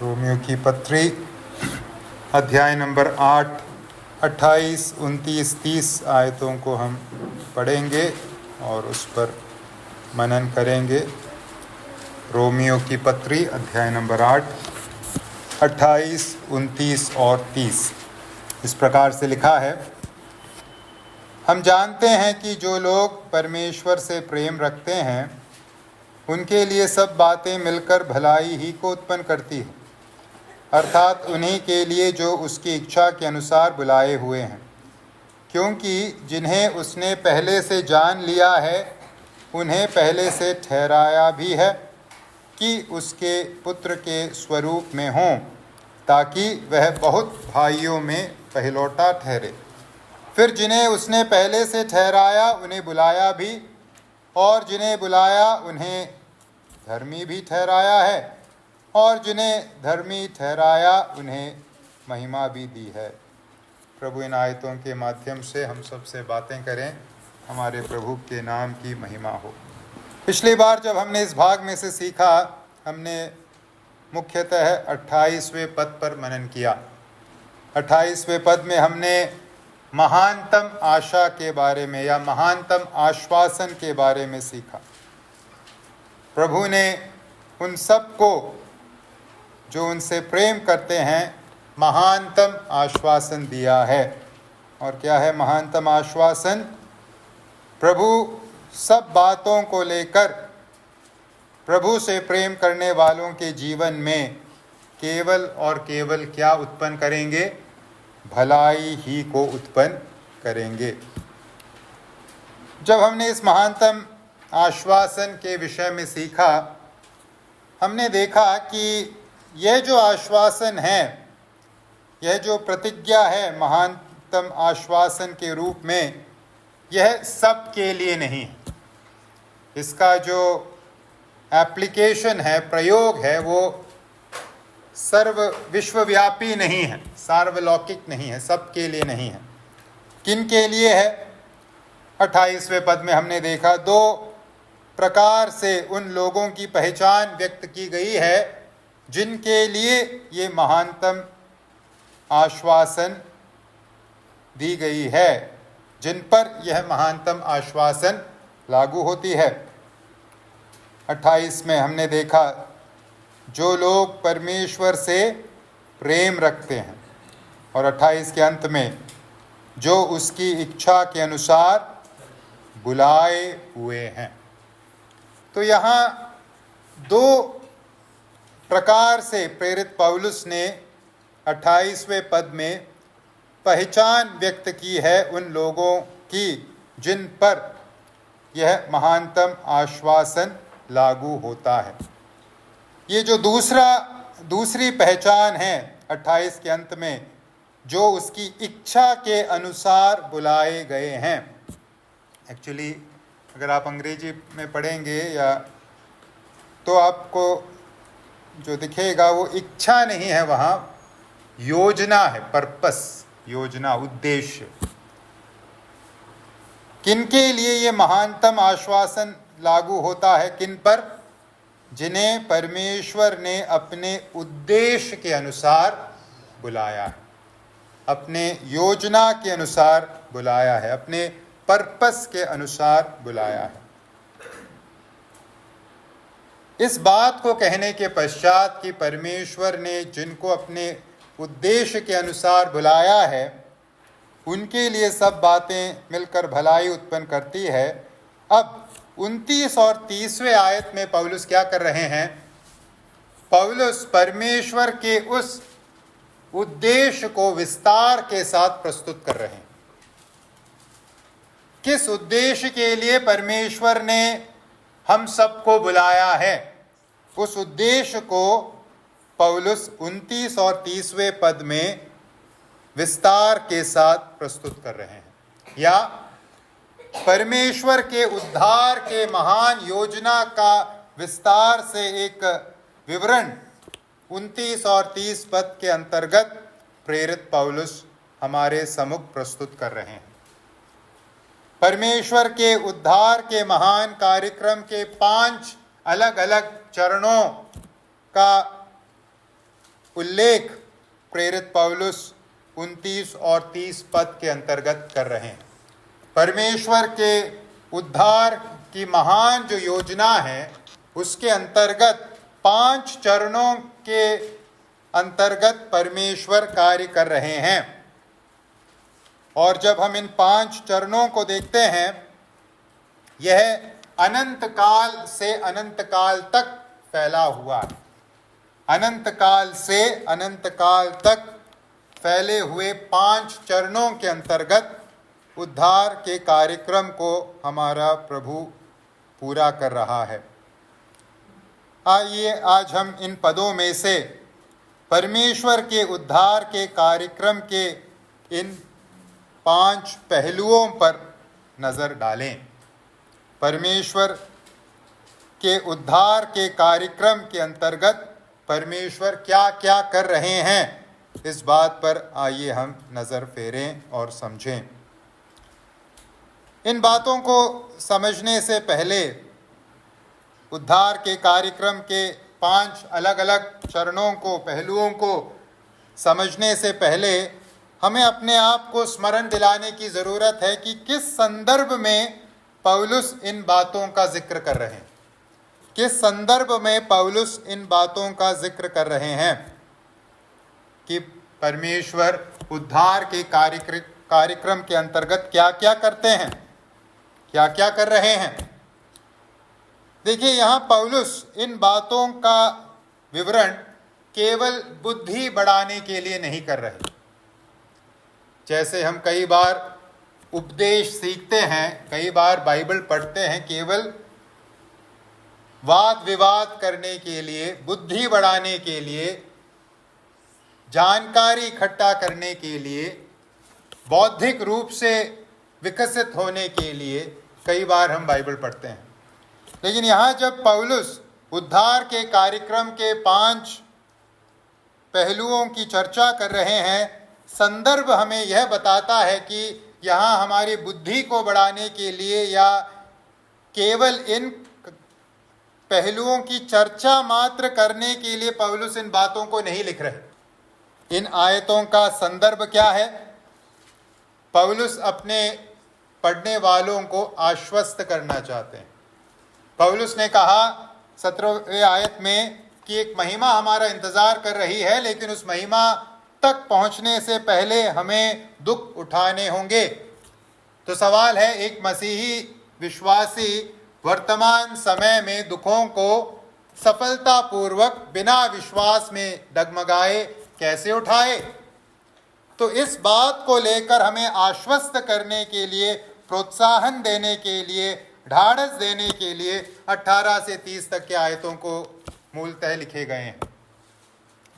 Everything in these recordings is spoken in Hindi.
रोमियो की पत्री अध्याय नंबर 8, 28, 29, 30 आयतों को हम पढ़ेंगे और उस पर मनन करेंगे। रोमियो की पत्री अध्याय नंबर 8, 28, 29 और 30 इस प्रकार से लिखा है। हम जानते हैं कि जो लोग परमेश्वर से प्रेम रखते हैं उनके लिए सब बातें मिलकर भलाई ही को उत्पन्न करती है, अर्थात उन्हीं के लिए जो उसकी इच्छा के अनुसार बुलाए हुए हैं। क्योंकि जिन्हें उसने पहले से जान लिया है उन्हें पहले से ठहराया भी है कि उसके पुत्र के स्वरूप में हों, ताकि वह बहुत भाइयों में पहलौठा ठहरे। फिर जिन्हें उसने पहले से ठहराया उन्हें बुलाया भी, और जिन्हें बुलाया उन्हें धर्मी भी ठहराया है, और जिन्हें धर्मी ठहराया उन्हें महिमा भी दी है। प्रभु इन आयतों के माध्यम से हम सब से बातें करें, हमारे प्रभु के नाम की महिमा हो। पिछली बार जब हमने इस भाग में से सीखा, हमने मुख्यतः 28वें पद पर मनन किया। 28वें पद में हमने महानतम आशा के बारे में या महानतम आश्वासन के बारे में सीखा। प्रभु ने उन सब को जो उनसे प्रेम करते हैं महानतम आश्वासन दिया है। और क्या है महानतम आश्वासन? प्रभु सब बातों को लेकर प्रभु से प्रेम करने वालों के जीवन में केवल और केवल क्या उत्पन्न करेंगे? भलाई ही को उत्पन्न करेंगे। जब हमने इस महानतम आश्वासन के विषय में सीखा, हमने देखा कि यह जो आश्वासन है, यह जो प्रतिज्ञा है महानतम आश्वासन के रूप में, यह सब के लिए नहीं है। इसका जो एप्लीकेशन है, प्रयोग है, वो सर्व विश्वव्यापी नहीं है, सार्वलौकिक नहीं है, सबके लिए नहीं है। किन के लिए है? 28वें पद में हमने देखा दो प्रकार से उन लोगों की पहचान व्यक्त की गई है जिनके लिए ये महानतम आश्वासन दी गई है, जिन पर यह महानतम आश्वासन लागू होती है। 28 में हमने देखा जो लोग परमेश्वर से प्रेम रखते हैं, और 28 के अंत में जो उसकी इच्छा के अनुसार बुलाए हुए हैं। तो यहाँ दो प्रकार से प्रेरित पौलुस ने 28वें पद में पहचान व्यक्त की है उन लोगों की जिन पर यह महानतम आश्वासन लागू होता है। ये जो दूसरी पहचान है 28 के अंत में, जो उसकी इच्छा के अनुसार बुलाए गए हैं। एक्चुअली अगर आप अंग्रेजी में पढ़ेंगे या तो आपको जो दिखेगा वो इच्छा नहीं है, वहाँ योजना है, पर्पस, योजना, उद्देश्य। किन के लिए ये महानतम आश्वासन लागू होता है? किन पर? जिन्हें परमेश्वर ने अपने उद्देश्य के अनुसार बुलाया है, अपने योजना के अनुसार बुलाया है, अपने पर्पस के अनुसार बुलाया है। इस बात को कहने के पश्चात कि परमेश्वर ने जिनको अपने उद्देश्य के अनुसार बुलाया है उनके लिए सब बातें मिलकर भलाई उत्पन्न करती है, अब 29 और 30वें आयत में पौलुस क्या कर रहे हैं? पौलुस परमेश्वर के उस उद्देश्य को विस्तार के साथ प्रस्तुत कर रहे हैं। किस उद्देश्य के लिए परमेश्वर ने हम सबको बुलाया है, उस उद्देश्य को पौलुस 29 और 30वें पद में विस्तार के साथ प्रस्तुत कर रहे हैं। या परमेश्वर के उद्धार के महान योजना का विस्तार से एक विवरण 29 और 30 पद के अंतर्गत प्रेरित पौलुस हमारे सम्मुख प्रस्तुत कर रहे हैं। परमेश्वर के उद्धार के महान कार्यक्रम के 5 अलग अलग चरणों का उल्लेख प्रेरित पौलुस 29 और 30 पद के अंतर्गत कर रहे हैं। परमेश्वर के उद्धार की महान जो योजना है उसके अंतर्गत 5 चरणों के अंतर्गत परमेश्वर कार्य कर रहे हैं। और जब हम इन 5 चरणों को देखते हैं, यह अनंत काल से अनंत काल तक फैला हुआ है। अनंत काल से अनंत काल तक फैले हुए 5 चरणों के अंतर्गत उद्धार के कार्यक्रम को हमारा प्रभु पूरा कर रहा है। आइए आज हम इन पदों में से परमेश्वर के उद्धार के कार्यक्रम के इन 5 पहलुओं पर नज़र डालें। परमेश्वर के उद्धार के कार्यक्रम के अंतर्गत परमेश्वर क्या क्या कर रहे हैं, इस बात पर आइए हम नज़र फेरें और समझें। इन बातों को समझने से पहले उद्धार के कार्यक्रम के 5 अलग अलग चरणों को, पहलुओं को समझने से पहले हमें अपने आप को स्मरण दिलाने की ज़रूरत है कि किस संदर्भ में पौलुस इन बातों का जिक्र कर रहे हैं। किस संदर्भ में पौलुस इन बातों का जिक्र कर रहे हैं कि परमेश्वर उद्धार के कार्यक्रम के अंतर्गत क्या क्या करते हैं, क्या क्या कर रहे हैं। देखिए, यहाँ पौलुस इन बातों का विवरण केवल बुद्धि बढ़ाने के लिए नहीं कर रहे। जैसे हम कई बार उपदेश सीखते हैं, कई बार बाइबल पढ़ते हैं केवल वाद विवाद करने के लिए, बुद्धि बढ़ाने के लिए, जानकारी इकट्ठा करने के लिए, बौद्धिक रूप से विकसित होने के लिए कई बार हम बाइबल पढ़ते हैं। लेकिन यहाँ जब पौलुस उद्धार के कार्यक्रम के 5 पहलुओं की चर्चा कर रहे हैं, संदर्भ हमें यह बताता है कि यहाँ हमारी बुद्धि को बढ़ाने के लिए या केवल इन पहलुओं की चर्चा मात्र करने के लिए पौलुस इन बातों को नहीं लिख रहे। इन आयतों का संदर्भ क्या है? पौलुस अपने पढ़ने वालों को आश्वस्त करना चाहते हैं। पौलुस ने कहा 17वें आयत में कि एक महिमा हमारा इंतज़ार कर रही है, लेकिन उस महिमा तक पहुंचने से पहले हमें दुख उठाने होंगे। तो सवाल है, एक मसीही विश्वासी वर्तमान समय में दुखों को सफलतापूर्वक बिना विश्वास में डगमगाए कैसे उठाए? तो इस बात को लेकर हमें आश्वस्त करने के लिए, प्रोत्साहन देने के लिए, ढाढ़स देने के लिए 18 से 30 तक के आयतों को मूलतः लिखे गए हैं।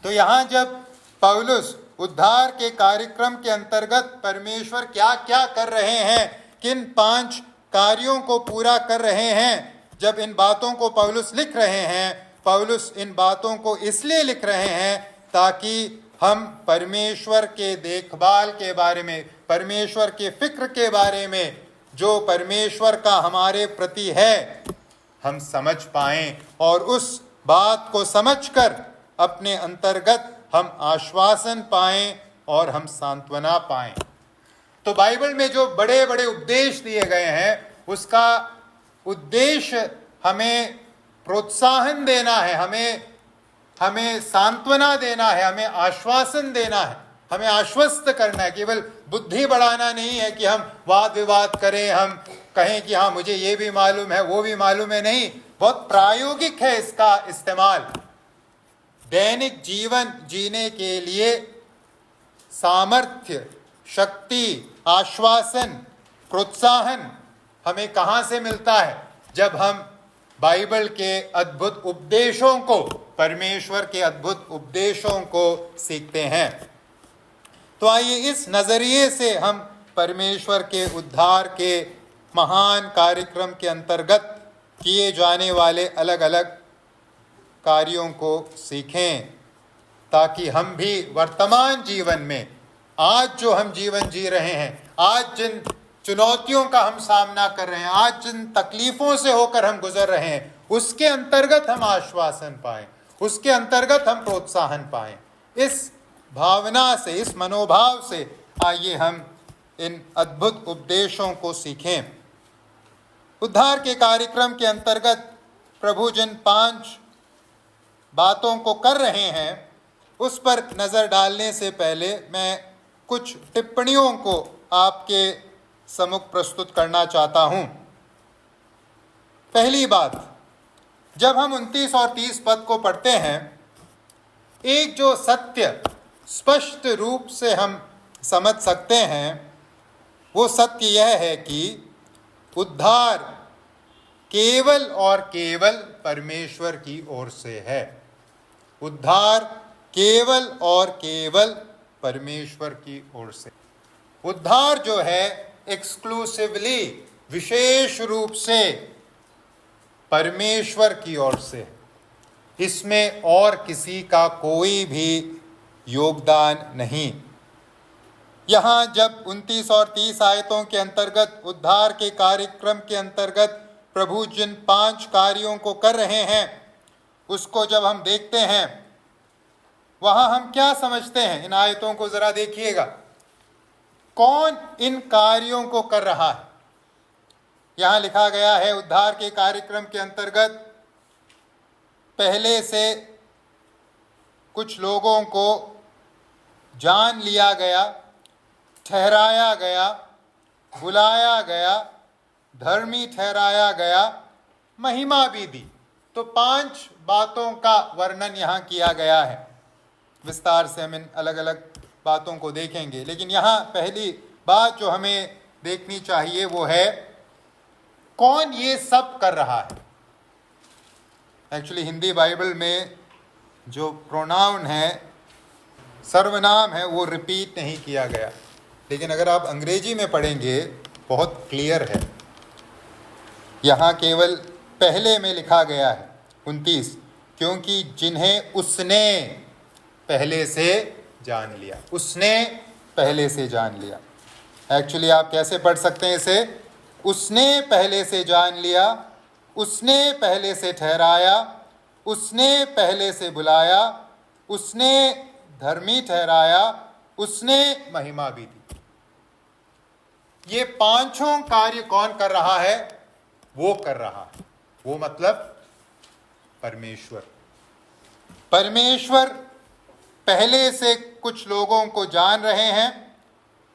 तो यहाँ जब पौलुस उद्धार के कार्यक्रम के अंतर्गत परमेश्वर क्या क्या कर रहे हैं, किन 5 कार्यों को पूरा कर रहे हैं, जब इन बातों को पौलुस लिख रहे हैं, पौलुस इन बातों को इसलिए लिख रहे हैं ताकि हम परमेश्वर के देखभाल के बारे में, परमेश्वर के फिक्र के बारे में, जो परमेश्वर का हमारे प्रति है, हम समझ पाएं और उस बात को समझकर अपने अंतर्गत हम आश्वासन पाएं और हम सांत्वना पाएं। तो बाइबल में जो बड़े बड़े उपदेश दिए गए हैं, उसका उद्देश्य हमें प्रोत्साहन देना है, हमें सांत्वना देना है, हमें आश्वासन देना है, हमें आश्वस्त करना है। केवल बुद्धि बढ़ाना नहीं है कि हम वाद विवाद करें, हम कहें कि हाँ मुझे ये भी मालूम है, वो भी मालूम है। नहीं, बहुत प्रायोगिक है इसका इस्तेमाल। दैनिक जीवन जीने के लिए सामर्थ्य, शक्ति, आश्वासन, प्रोत्साहन हमें कहाँ से मिलता है? जब हम बाइबल के अद्भुत उपदेशों को, परमेश्वर के अद्भुत उपदेशों को सीखते हैं। तो आइए इस नज़रिए से हम परमेश्वर के उद्धार के महान कार्यक्रम के अंतर्गत किए जाने वाले अलग अलग कार्यों को सीखें, ताकि हम भी वर्तमान जीवन में, आज जो हम जीवन जी रहे हैं, आज जिन चुनौतियों का हम सामना कर रहे हैं, आज जिन तकलीफ़ों से होकर हम गुजर रहे हैं, उसके अंतर्गत हम आश्वासन पाएं, उसके अंतर्गत हम प्रोत्साहन पाएं। इस भावना से, इस मनोभाव से आइए हम इन अद्भुत उपदेशों को सीखें। उद्धार के कार्यक्रम के अंतर्गत प्रभु जिन 5 बातों को कर रहे हैं, उस पर नज़र डालने से पहले मैं कुछ टिप्पणियों को आपके सम्मुख प्रस्तुत करना चाहता हूं। पहली बात, जब हम 29 और 30 पद को पढ़ते हैं, एक जो सत्य स्पष्ट रूप से हम समझ सकते हैं, वो सत्य यह है कि उद्धार केवल और केवल परमेश्वर की ओर से है। उद्धार केवल और केवल परमेश्वर की ओर से। उद्धार जो है एक्सक्लूसिवली, विशेष रूप से परमेश्वर की ओर से है। इसमें और किसी का कोई भी योगदान नहीं। यहाँ जब 29 और 30 आयतों के अंतर्गत उद्धार के कार्यक्रम के अंतर्गत प्रभु जिन 5 कार्यों को कर रहे हैं, उसको जब हम देखते हैं, वहाँ हम क्या समझते हैं? इन आयतों को ज़रा देखिएगा। कौन इन कार्यों को कर रहा है? यहाँ लिखा गया है, उद्धार के कार्यक्रम के अंतर्गत पहले से कुछ लोगों को जान लिया गया, ठहराया गया, बुलाया गया, धर्मी ठहराया गया, महिमा भी दी। तो 5 बातों का वर्णन यहाँ किया गया है। विस्तार से हम इन अलग अलग बातों को देखेंगे, लेकिन यहाँ पहली बात जो हमें देखनी चाहिए वो है, कौन ये सब कर रहा है। एक्चुअली हिंदी बाइबल में जो प्रोनाउन है, सर्वनाम है, वो रिपीट नहीं किया गया, लेकिन अगर आप अंग्रेजी में पढ़ेंगे बहुत क्लियर है। यहाँ केवल पहले में लिखा गया है 29, क्योंकि जिन्हें उसने पहले से जान लिया। उसने पहले से जान लिया। एक्चुअली आप कैसे पढ़ सकते हैं इसे? उसने पहले से जान लिया, उसने पहले से ठहराया, उसने पहले से बुलाया, उसने धर्मी ठहराया, उसने महिमा भी दी। ये 5 कार्य कौन कर रहा है? वो कर रहा है। वो मतलब परमेश्वर। परमेश्वर पहले से कुछ लोगों को जान रहे हैं,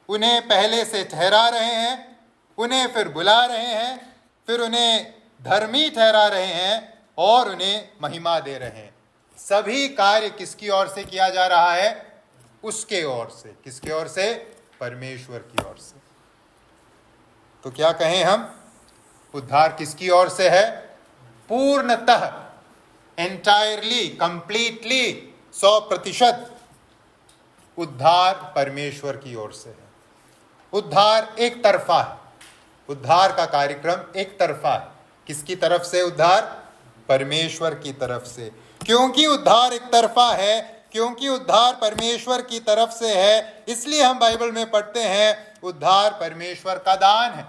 उन्हें पहले से ठहरा रहे हैं, उन्हें फिर बुला रहे हैं, फिर उन्हें धर्मी ठहरा रहे हैं और उन्हें महिमा दे रहे हैं। सभी कार्य किसकी ओर से किया जा रहा है? उसके ओर से। किसके ओर से? परमेश्वर की ओर से। तो क्या कहें हम? उद्धार किसकी ओर से है? पूर्णतः, एंटायरली, कंप्लीटली, 100% उद्धार परमेश्वर की ओर से है। उद्धार एक तरफा है। उद्धार का कार्यक्रम एक तरफा है। किसकी तरफ से उद्धार? परमेश्वर की तरफ से। क्योंकि उद्धार एक तरफा है, क्योंकि उद्धार परमेश्वर की तरफ से है, इसलिए हम बाइबल में पढ़ते हैं उद्धार परमेश्वर का दान है।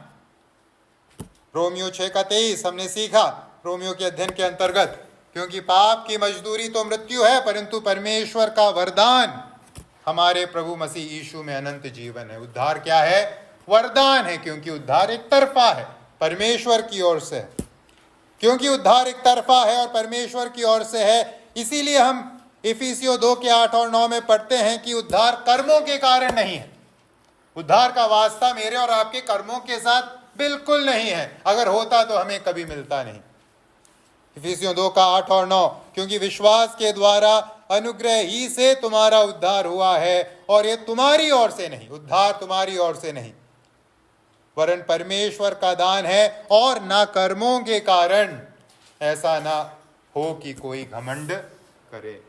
रोमियो 6:23 हमने सीखा रोमियो के अध्ययन के अंतर्गत, क्योंकि पाप की मजदूरी तो मृत्यु है, परंतु परमेश्वर का वरदान हमारे प्रभु मसीह यीशु में अनंत जीवन है। उद्धार क्या है? वरदान है, क्योंकि उद्धार एक तरफा है, परमेश्वर की ओर से है। क्योंकि उद्धार एक तरफा है और परमेश्वर की ओर से है, इसीलिए हम इफिसियों 2 के 8 और 9 में पढ़ते हैं कि उद्धार कर्मों के कारण नहीं है। उद्धार का वास्ता मेरे और आपके कर्मों के साथ बिल्कुल नहीं है। अगर होता तो हमें कभी मिलता नहीं। इफिसियों 2 का 8 और 9, क्योंकि विश्वास के द्वारा अनुग्रह ही से तुम्हारा उद्धार हुआ है, और ये तुम्हारी ओर से नहीं, उद्धार तुम्हारी ओर से नहीं, वरन परमेश्वर का दान है, और ना कर्मों के कारण, ऐसा ना हो कि कोई घमंड करे।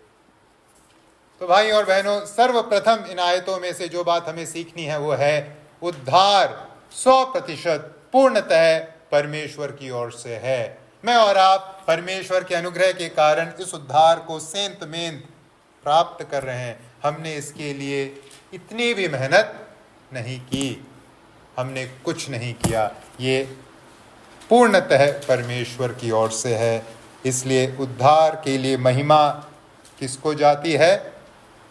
तो भाई और बहनों, सर्वप्रथम इन आयतों में से जो बात हमें सीखनी है वो है उद्धार 100% पूर्णतः परमेश्वर की ओर से है। मैं और आप परमेश्वर के अनुग्रह के कारण इस उद्धार को सेंतमेंत प्राप्त कर रहे हैं। हमने इसके लिए इतनी भी मेहनत नहीं की, हमने कुछ नहीं किया, ये पूर्णतः परमेश्वर की ओर से है। इसलिए उद्धार के लिए महिमा किसको जाती है?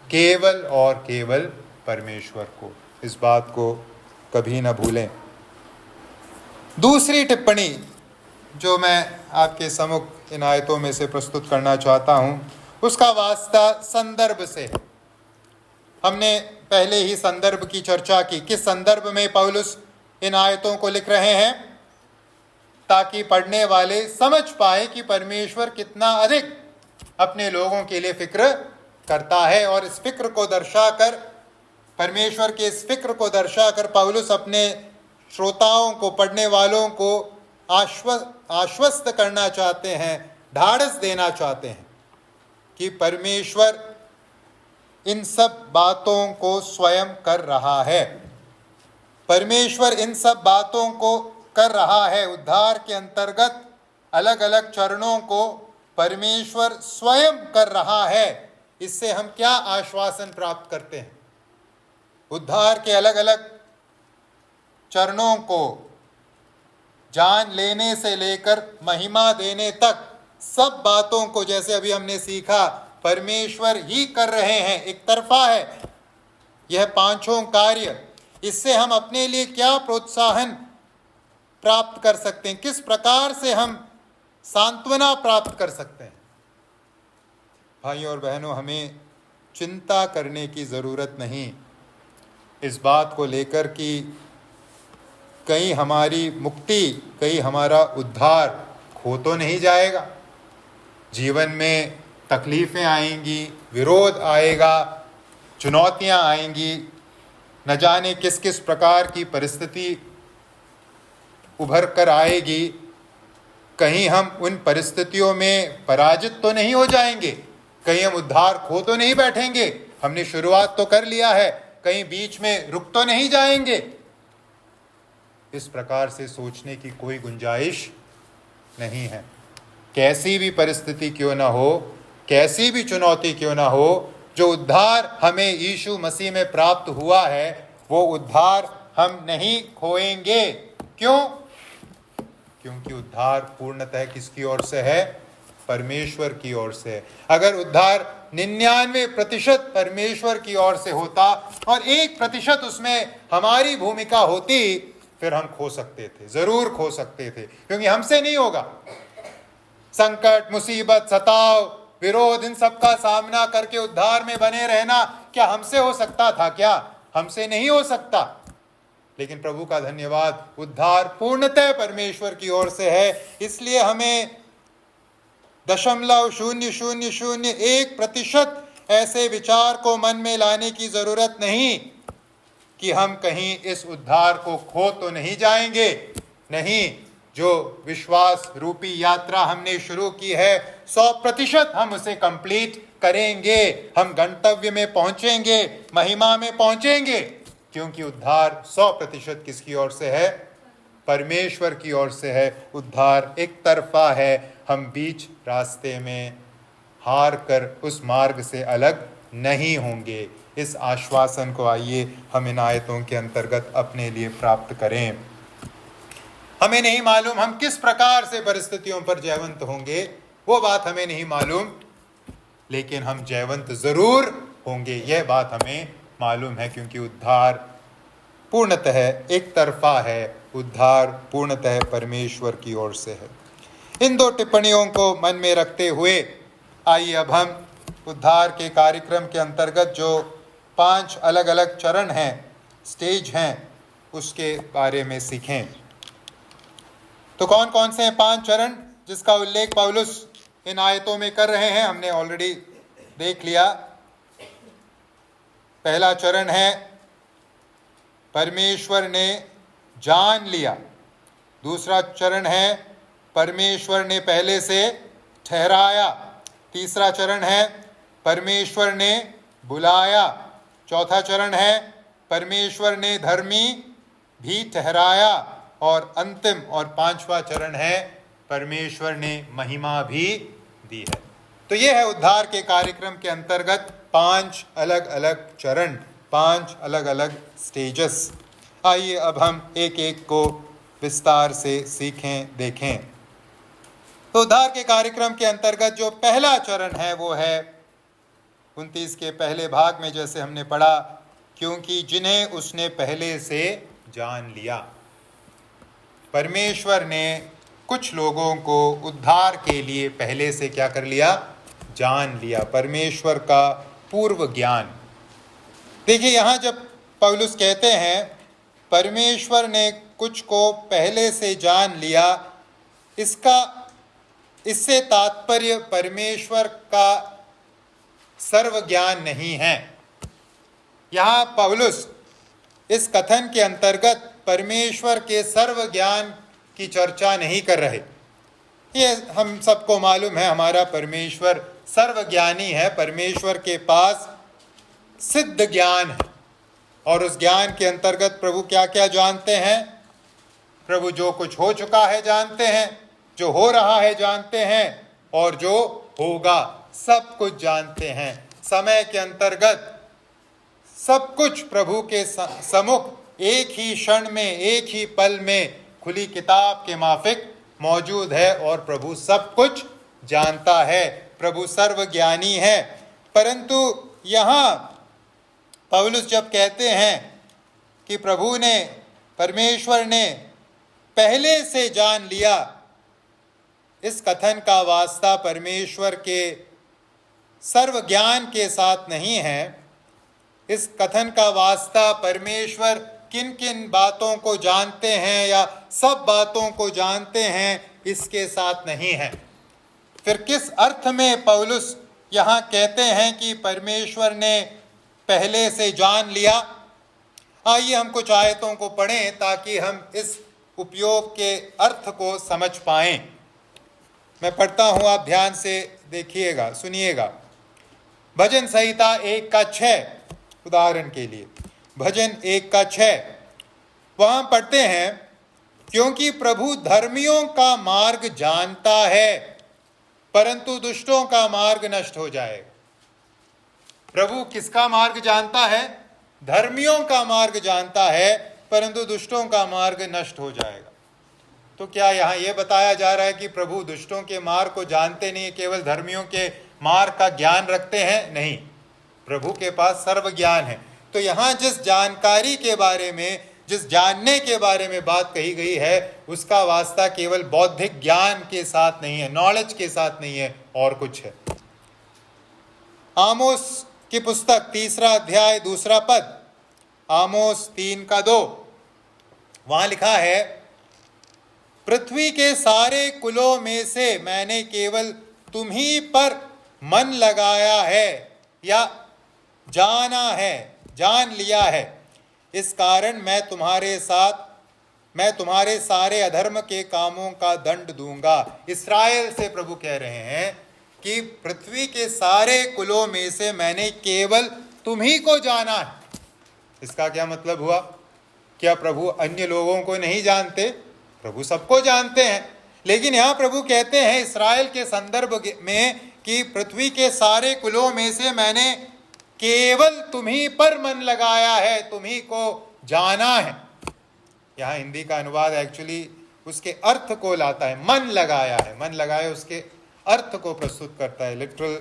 केवल और केवल परमेश्वर को। इस बात को कभी न भूलें। दूसरी टिप्पणी जो मैं आपके सम्मुख इन आयतों में से प्रस्तुत करना चाहता हूँ, उसका वास्ता संदर्भ से है। हमने पहले ही संदर्भ की चर्चा की। किस संदर्भ में पौलुस इन आयतों को लिख रहे हैं? ताकि पढ़ने वाले समझ पाए कि परमेश्वर कितना अधिक अपने लोगों के लिए फिक्र करता है। और इस फिक्र को दर्शाकर, परमेश्वर के इस फिक्र को दर्शाकर पौलुस अपने श्रोताओं को, पढ़ने वालों को आश्वस्त करना चाहते हैं, ढाढ़स देना चाहते हैं कि परमेश्वर इन सब बातों को स्वयं कर रहा है। परमेश्वर इन सब बातों को कर रहा है। उद्धार के अंतर्गत अलग अलग चरणों को परमेश्वर स्वयं कर रहा है। इससे हम क्या आश्वासन प्राप्त करते हैं? उद्धार के अलग अलग चरणों को जान लेने से लेकर महिमा देने तक सब बातों को, जैसे अभी हमने सीखा, परमेश्वर ही कर रहे हैं। एक तरफा है यह पांचों कार्य। इससे हम अपने लिए क्या प्रोत्साहन प्राप्त कर सकते हैं? किस प्रकार से हम सांत्वना प्राप्त कर सकते हैं? भाइयों और बहनों, हमें चिंता करने की ज़रूरत नहीं इस बात को लेकर कि कहीं हमारी मुक्ति, कहीं हमारा उद्धार खो तो नहीं जाएगा। जीवन में तकलीफ़ें आएंगी, विरोध आएगा, चुनौतियां आएंगी, न जाने किस किस प्रकार की परिस्थिति उभर कर आएगी। कहीं हम उन परिस्थितियों में पराजित तो नहीं हो जाएंगे, कहीं हम उद्धार खो तो नहीं बैठेंगे। हमने शुरुआत तो कर लिया है, कहीं बीच में रुक तो नहीं जाएंगे। इस प्रकार से सोचने की कोई गुंजाइश नहीं है। कैसी भी परिस्थिति क्यों ना हो, कैसी भी चुनौती क्यों ना हो, जो उद्धार हमें यीशु मसीह में प्राप्त हुआ है, वो उद्धार हम नहीं खोएंगे। क्यों? क्योंकि उद्धार पूर्णतः किसकी ओर से है? परमेश्वर की ओर से। अगर उद्धार 99% परमेश्वर की ओर से होता और 1% उसमें हमारी भूमिका होती, फिर हम खो सकते थे, जरूर खो सकते थे, क्योंकि हमसे नहीं होगा। संकट, मुसीबत, सताव, विरोध, इन सब का सामना करके उद्धार में बने रहना क्या हमसे हो सकता था? क्या हमसे नहीं हो सकता। लेकिन प्रभु का धन्यवाद, उद्धार पूर्णतः परमेश्वर की ओर से है। इसलिए हमें 0.0001% ऐसे विचार को मन में लाने की जरूरत नहीं कि हम कहीं इस उद्धार को खो तो नहीं जाएंगे। नहीं, जो विश्वास रूपी यात्रा हमने शुरू की है, 100% हम उसे कंप्लीट करेंगे। हम गंतव्य में पहुंचेंगे, महिमा में पहुंचेंगे, क्योंकि उद्धार 100% किसकी ओर से है? परमेश्वर की ओर से है। उद्धार एक तरफा है। हम बीच रास्ते में हार कर उस मार्ग से अलग नहीं होंगे। इस आश्वासन को आइए हम इन आयतों के अंतर्गत अपने लिए प्राप्त करें। हमें नहीं मालूम हम किस प्रकार से परिस्थितियों पर जयवंत होंगे, वो बात हमें नहीं मालूम, लेकिन हम जयवंत जरूर होंगे, यह बात हमें मालूम है, क्योंकि उद्धार पूर्णतः एक तरफा है। उद्धार पूर्णतः परमेश्वर की ओर से है। इन दो टिप्पणियों को मन में रखते हुए आइए अब हम उद्धार के कार्यक्रम के अंतर्गत जो 5 अलग अलग चरण हैं, स्टेज हैं, उसके बारे में सीखें। तो कौन कौन से हैं 5 चरण जिसका उल्लेख पौलुस इन आयतों में कर रहे हैं? हमने ऑलरेडी देख लिया। पहला चरण है परमेश्वर ने जान लिया। दूसरा चरण है परमेश्वर ने पहले से ठहराया। तीसरा चरण है परमेश्वर ने बुलाया। चौथा चरण है परमेश्वर ने धर्मी भी ठहराया। और अंतिम और 5वां चरण है परमेश्वर ने महिमा भी दी है। तो यह है उद्धार के कार्यक्रम के अंतर्गत 5 अलग अलग चरण, 5 अलग अलग स्टेजेस। आइए अब हम एक एक को विस्तार से सीखें, देखें। तो उद्धार के कार्यक्रम के अंतर्गत जो पहला चरण है वो है 29 के पहले भाग में जैसे हमने पढ़ा, क्योंकि जिन्हें उसने पहले से जान लिया। परमेश्वर ने कुछ लोगों को उद्धार के लिए पहले से क्या कर लिया? जान लिया। परमेश्वर का पूर्व ज्ञान। देखिए, यहाँ जब पौलुस कहते हैं परमेश्वर ने कुछ को पहले से जान लिया, इससे तात्पर्य परमेश्वर का सर्व ज्ञान नहीं है। यहाँ पौलुस इस कथन के अंतर्गत परमेश्वर के सर्व ज्ञान की चर्चा नहीं कर रहे। ये हम सबको मालूम है, हमारा परमेश्वर सर्वज्ञानी है। परमेश्वर के पास सिद्ध ज्ञान है, और उस ज्ञान के अंतर्गत प्रभु क्या क्या जानते हैं? प्रभु जो कुछ हो चुका है जानते हैं, जो हो रहा है जानते हैं, और जो होगा सब कुछ जानते हैं। समय के अंतर्गत सब कुछ प्रभु के सम्मुख एक ही क्षण में, एक ही पल में खुली किताब के माफिक मौजूद है, और प्रभु सब कुछ जानता है। प्रभु सर्वज्ञानी है। परंतु यहाँ पौलुस जब कहते हैं कि प्रभु ने, परमेश्वर ने पहले से जान लिया, इस कथन का वास्ता परमेश्वर के सर्व ज्ञान के साथ नहीं है। इस कथन का वास्ता परमेश्वर किन किन बातों को जानते हैं या सब बातों को जानते हैं, इसके साथ नहीं है। फिर किस अर्थ में पौलुस यहाँ कहते हैं कि परमेश्वर ने पहले से जान लिया? आइए हम कुछ आयतों को पढ़ें ताकि हम इस उपयोग के अर्थ को समझ पाएं। मैं पढ़ता हूँ, आप ध्यान से देखिएगा, सुनिएगा। भजन संहिता 1:6, उदाहरण के लिए भजन 1:6, वहाँ पढ़ते हैं, क्योंकि प्रभु धर्मियों का मार्ग जानता है, परंतु दुष्टों का मार्ग नष्ट हो जाएगा। प्रभु किसका मार्ग जानता है? धर्मियों का मार्ग जानता है, परंतु दुष्टों का मार्ग नष्ट हो जाएगा। तो क्या यहाँ ये बताया जा रहा है कि प्रभु दुष्टों के मार्ग को जानते नहीं, केवल धर्मियों के मार्ग का ज्ञान रखते हैं? नहीं, प्रभु के पास सर्व ज्ञान है। तो यहाँ जिस जानकारी के बारे में, जिस जानने के बारे में बात कही गई है, उसका वास्ता केवल बौद्धिक ज्ञान के साथ नहीं है, नॉलेज के साथ नहीं है, और कुछ है। आमोस की पुस्तक 3 अध्याय 2 पद, आमोस 3:2, वहां लिखा है, पृथ्वी के सारे कुलों में से मैंने केवल तुम ही पर मन लगाया है या जाना है, जान लिया है। इस कारण मैं तुम्हारे सारे अधर्म के कामों का दंड दूंगा। इस्राएल से प्रभु कह रहे हैं कि पृथ्वी के सारे कुलों में से मैंने केवल तुम ही को जाना है। इसका क्या मतलब हुआ? क्या प्रभु अन्य लोगों को नहीं जानते? प्रभु सबको जानते हैं। लेकिन यहाँ प्रभु कहते हैं इस्राएल के संदर्भ में कि पृथ्वी के सारे कुलों में से मैंने केवल तुम ही पर मन लगाया है, तुम ही को जाना है। यहाँ हिंदी का अनुवाद एक्चुअली उसके अर्थ को लाता है, मन लगाया है। मन लगाया उसके अर्थ को प्रस्तुत करता है। लिटरल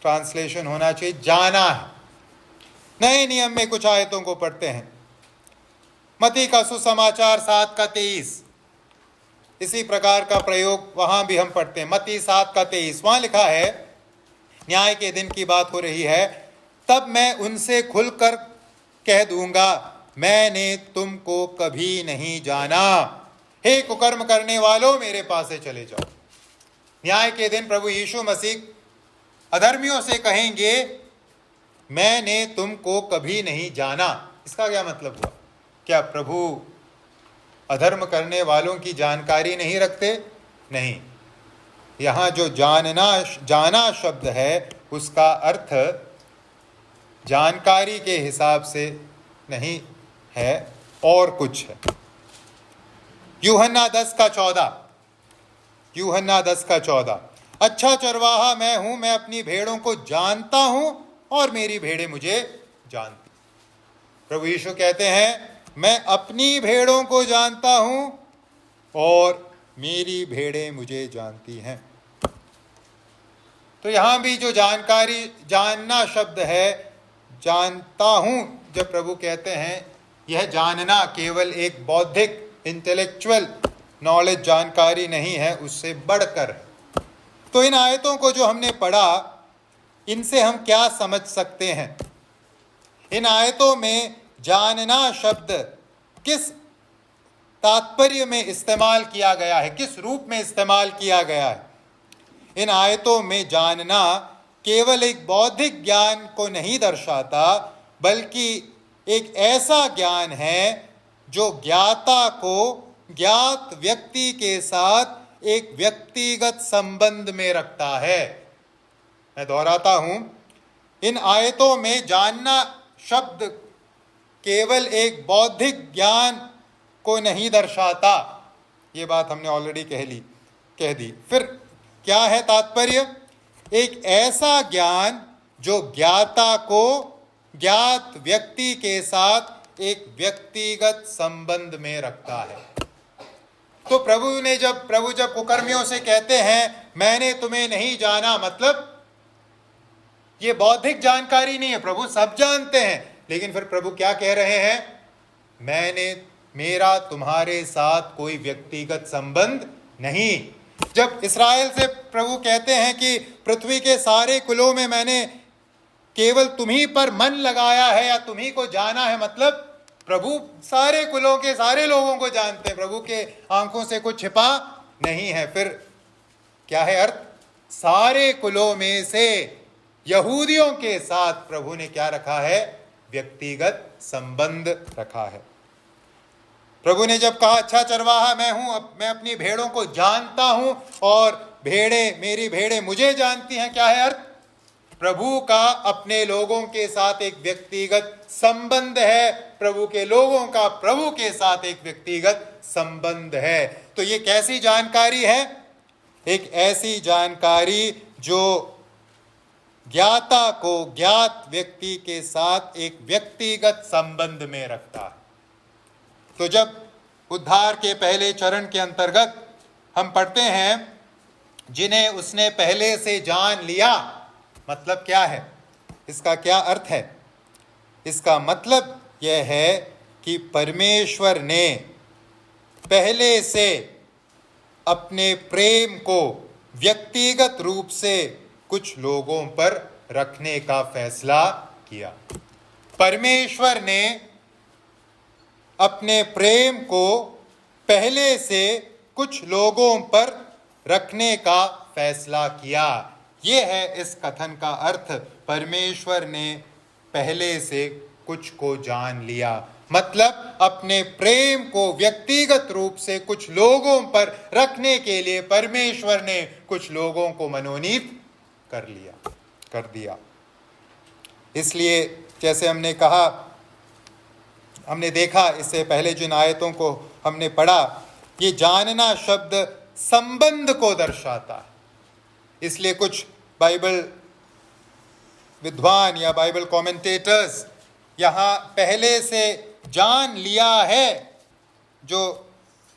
ट्रांसलेशन होना चाहिए जाना है। नए नियम में कुछ आयतों को पढ़ते हैं। मत्ती का सुसमाचार 7:23, इसी प्रकार का प्रयोग वहां भी हम पढ़ते हैं। मत्ती 7:23, वहां लिखा है, न्याय के दिन की बात हो रही है, तब मैं उनसे खुलकर कह दूंगा, मैंने तुमको कभी नहीं जाना। हे कुकर्म करने वालों, मेरे पास से चले जाओ। न्याय के दिन प्रभु यीशु मसीह अधर्मियों से कहेंगे, मैंने तुमको कभी नहीं जाना। इसका क्या मतलब हुआ? क्या प्रभु अधर्म करने वालों की जानकारी नहीं रखते? नहीं। यहाँ जो जाना शब्द है, उसका अर्थ जानकारी के हिसाब से नहीं है, और कुछ है। यूहन्ना 10:14, अच्छा चरवाहा मैं हूं, मैं अपनी भेड़ों को जानता हूं और मेरी भेड़ें मुझे जानती। प्रभु यीशु कहते हैं, मैं अपनी भेड़ों को जानता हूं और मेरी भेड़ें मुझे जानती हैं। तो यहाँ भी जो जानकारी, जानना शब्द है, जानता हूँ, जब प्रभु कहते हैं, यह जानना केवल एक बौद्धिक इंटेलेक्चुअल नॉलेज, जानकारी नहीं है, उससे बढ़कर। तो इन आयतों को जो हमने पढ़ा, इनसे हम क्या समझ सकते हैं? इन आयतों में जानना शब्द किस तात्पर्य में इस्तेमाल किया गया है, किस रूप में इस्तेमाल किया गया है? इन आयतों में जानना केवल एक बौद्धिक ज्ञान को नहीं दर्शाता, बल्कि एक ऐसा ज्ञान है जो ज्ञाता को ज्ञात व्यक्ति के साथ एक व्यक्तिगत संबंध में रखता है। मैं दोहराता हूं, इन आयतों में जानना शब्द केवल एक बौद्धिक ज्ञान को नहीं दर्शाता। ये बात हमने ऑलरेडी कह दी। फिर क्या है तात्पर्य? एक ऐसा ज्ञान जो ज्ञाता को ज्ञात व्यक्ति के साथ एक व्यक्तिगत संबंध में रखता है। तो प्रभु जब कुकर्मियों से कहते हैं मैंने तुम्हें नहीं जाना, मतलब ये बौद्धिक जानकारी नहीं है, प्रभु सब जानते हैं, लेकिन फिर प्रभु क्या कह रहे हैं? मेरा तुम्हारे साथ कोई व्यक्तिगत संबंध नहीं। जब इस्राएल से प्रभु कहते हैं कि पृथ्वी के सारे कुलों में मैंने केवल तुम्ही पर मन लगाया है या तुम्ही को जाना है, मतलब प्रभु सारे कुलों के सारे लोगों को जानते हैं, प्रभु के आंखों से कुछ छिपा नहीं है। फिर क्या है अर्थ? सारे कुलों में से यहूदियों के साथ प्रभु ने क्या रखा है? व्यक्तिगत संबंध रखा है। प्रभु ने जब कहा अच्छा चरवाहा मैं हूं, मैं अपनी भेड़ों को जानता हूं और मेरी भेड़ें मुझे जानती हैं, क्या है अर्थ? प्रभु का अपने लोगों के साथ एक व्यक्तिगत संबंध है, प्रभु के लोगों का प्रभु के साथ एक व्यक्तिगत संबंध है। तो ये कैसी जानकारी है? एक ऐसी जानकारी जो ज्ञाता को ज्ञात व्यक्ति के साथ एक व्यक्तिगत संबंध में रखता है। तो जब उद्धार के पहले चरण के अंतर्गत हम पढ़ते हैं जिन्हें उसने पहले से जान लिया, मतलब क्या है? इसका क्या अर्थ है? इसका मतलब यह है कि परमेश्वर ने पहले से अपने प्रेम को व्यक्तिगत रूप से कुछ लोगों पर रखने का फैसला किया। परमेश्वर ने अपने प्रेम को पहले से कुछ लोगों पर रखने का फैसला किया। ये है इस कथन का अर्थ, परमेश्वर ने पहले से कुछ को जान लिया, मतलब अपने प्रेम को व्यक्तिगत रूप से कुछ लोगों पर रखने के लिए परमेश्वर ने कुछ लोगों को मनोनीत कर दिया। इसलिए जैसे हमने देखा इससे पहले जिन आयतों को हमने पढ़ा, ये जानना शब्द संबंध को दर्शाता है। इसलिए कुछ बाइबल विद्वान या बाइबल कमेंटेटर्स यहाँ पहले से जान लिया है जो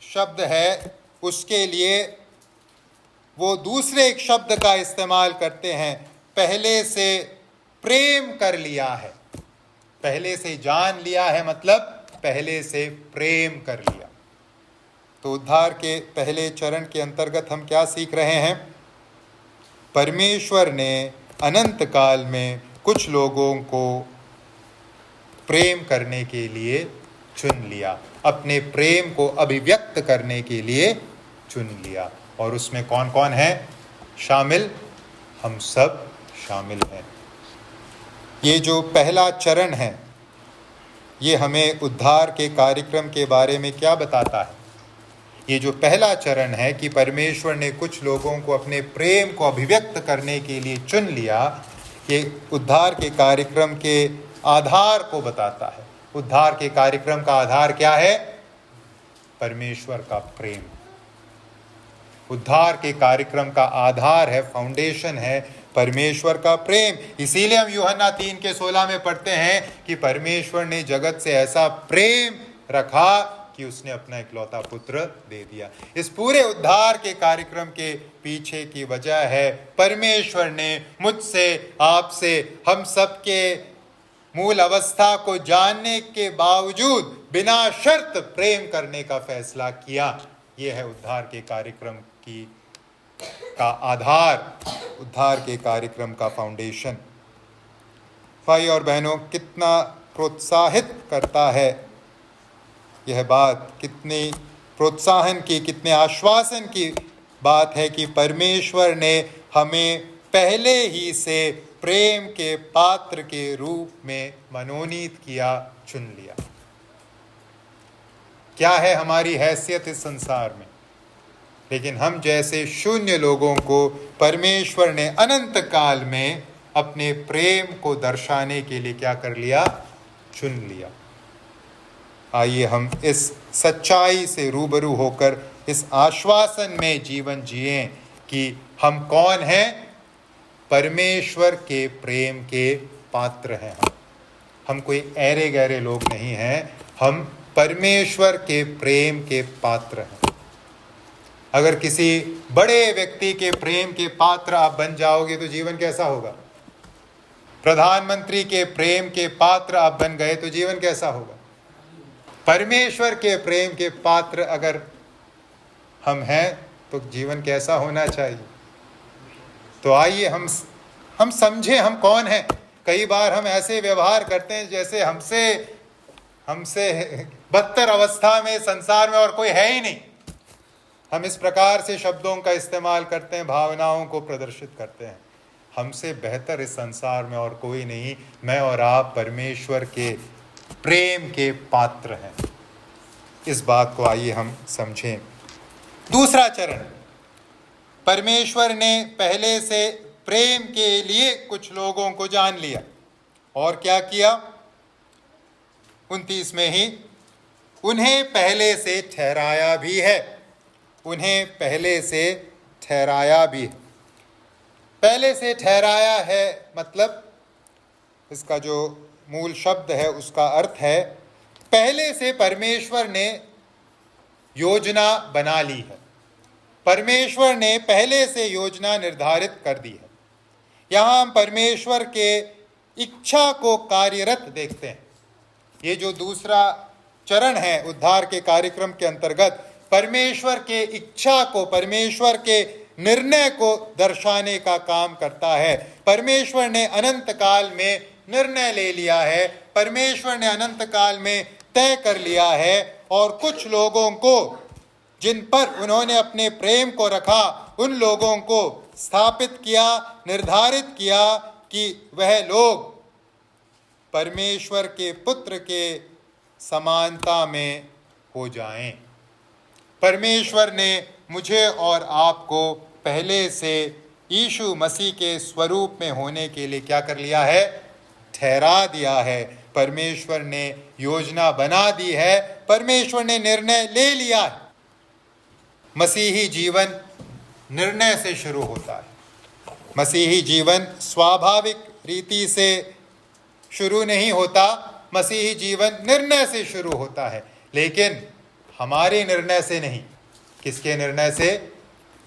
शब्द है, उसके लिए वो दूसरे एक शब्द का इस्तेमाल करते हैं, पहले से प्रेम कर लिया है। पहले से जान लिया है मतलब पहले से प्रेम कर लिया। तो उद्धार के पहले चरण के अंतर्गत हम क्या सीख रहे हैं? परमेश्वर ने अनंत काल में कुछ लोगों को प्रेम करने के लिए चुन लिया, अपने प्रेम को अभिव्यक्त करने के लिए चुन लिया। और उसमें कौन कौन है शामिल? हम सब शामिल हैं। ये जो पहला चरण है, ये हमें उद्धार के कार्यक्रम के बारे में क्या बताता है? ये जो पहला चरण है कि परमेश्वर ने कुछ लोगों को अपने प्रेम को अभिव्यक्त करने के लिए चुन लिया, ये उद्धार के कार्यक्रम के आधार को बताता है। उद्धार के कार्यक्रम का आधार क्या है? परमेश्वर का प्रेम। उद्धार के कार्यक्रम का आधार है, फाउंडेशन है परमेश्वर का प्रेम। इसीलिए हम यूहन्ना 3:16 में पढ़ते हैं कि परमेश्वर ने जगत से ऐसा प्रेम रखा कि उसने अपना इकलौता पुत्र दे दिया। इस पूरे उद्धार के कार्यक्रम के पीछे की वजह है परमेश्वर ने मुझसे, आपसे, हम सबके मूल अवस्था को जानने के बावजूद बिना शर्त प्रेम करने का फैसला किया। यह है उद्धार के कार्यक्रम का आधार, उद्धार के कार्यक्रम का फाउंडेशन। भाई और बहनों, कितना प्रोत्साहित करता है यह बात, कितनी प्रोत्साहन की, कितने आश्वासन की बात है कि परमेश्वर ने हमें पहले ही से प्रेम के पात्र के रूप में मनोनीत किया, चुन लिया। क्या है हमारी हैसियत इस संसार में, लेकिन हम जैसे शून्य लोगों को परमेश्वर ने अनंत काल में अपने प्रेम को दर्शाने के लिए क्या कर लिया, चुन लिया। आइए हम इस सच्चाई से रूबरू होकर इस आश्वासन में जीवन जिएं कि हम कौन हैं, परमेश्वर के प्रेम के पात्र हैं। हम कोई ऐरे गहरे लोग नहीं हैं, हम परमेश्वर के प्रेम के पात्र हैं। अगर किसी बड़े व्यक्ति के प्रेम के पात्र आप बन जाओगे तो जीवन कैसा होगा? प्रधानमंत्री के प्रेम के पात्र आप बन गए तो जीवन कैसा होगा? परमेश्वर के प्रेम के पात्र अगर हम हैं तो जीवन कैसा होना चाहिए? तो आइए हम समझें हम कौन हैं। कई बार हम ऐसे व्यवहार करते हैं जैसे हमसे बदतर अवस्था में संसार में और कोई है ही नहीं। हम इस प्रकार से शब्दों का इस्तेमाल करते हैं, भावनाओं को प्रदर्शित करते हैं। हमसे बेहतर इस संसार में और कोई नहीं। मैं और आप परमेश्वर के प्रेम के पात्र हैं। इस बात को आइए हम समझें। दूसरा चरण, परमेश्वर ने पहले से प्रेम के लिए कुछ लोगों को जान लिया और क्या किया? 29 में ही उन्हें पहले से ठहराया भी है। उन्हें पहले से ठहराया भी है। पहले से ठहराया है मतलब इसका जो मूल शब्द है उसका अर्थ है पहले से परमेश्वर ने योजना बना ली है। परमेश्वर ने पहले से योजना निर्धारित कर दी है। यहाँ हम परमेश्वर के इच्छा को कार्यरत देखते हैं। ये जो दूसरा चरण है उद्धार के कार्यक्रम के अंतर्गत, परमेश्वर के इच्छा को, परमेश्वर के निर्णय को दर्शाने का काम करता है। परमेश्वर ने अनंत काल में निर्णय ले लिया है, परमेश्वर ने अनंत काल में तय कर लिया है और कुछ लोगों को जिन पर उन्होंने अपने प्रेम को रखा, उन लोगों को स्थापित किया, निर्धारित किया कि वह लोग परमेश्वर के पुत्र के समानता में हो जाएं। परमेश्वर ने मुझे और आपको पहले से यीशु मसीह के स्वरूप में होने के लिए क्या कर लिया है? ठहरा दिया है। परमेश्वर ने योजना बना दी है, परमेश्वर ने निर्णय ले लिया है। मसीही जीवन निर्णय से शुरू होता है। मसीही जीवन स्वाभाविक रीति से शुरू नहीं होता, मसीही जीवन निर्णय से शुरू होता है, लेकिन हमारे निर्णय से नहीं। किसके निर्णय से?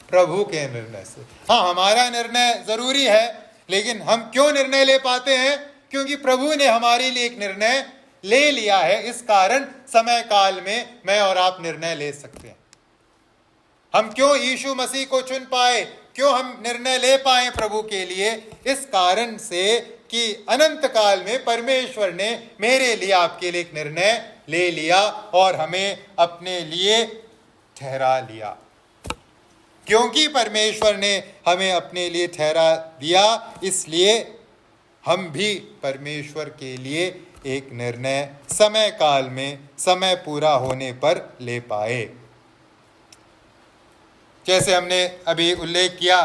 प्रभु के निर्णय से। हाँ, हमारा निर्णय जरूरी है, लेकिन हम क्यों निर्णय ले पाते हैं? क्योंकि प्रभु ने हमारे लिए एक निर्णय ले लिया है। इस कारण समय काल में मैं और आप निर्णय ले सकते हैं। हम क्यों यीशु मसीह को चुन पाए, क्यों हम निर्णय ले पाए प्रभु के लिए? इस कारण से कि अनंत काल में परमेश्वर ने मेरे लिए, आपके लिए एक निर्णय ले लिया और हमें अपने लिए ठहरा लिया। क्योंकि परमेश्वर ने हमें अपने लिए ठहरा दिया, इसलिए हम भी परमेश्वर के लिए एक निर्णय समय काल में, समय पूरा होने पर ले पाए। जैसे हमने अभी उल्लेख किया,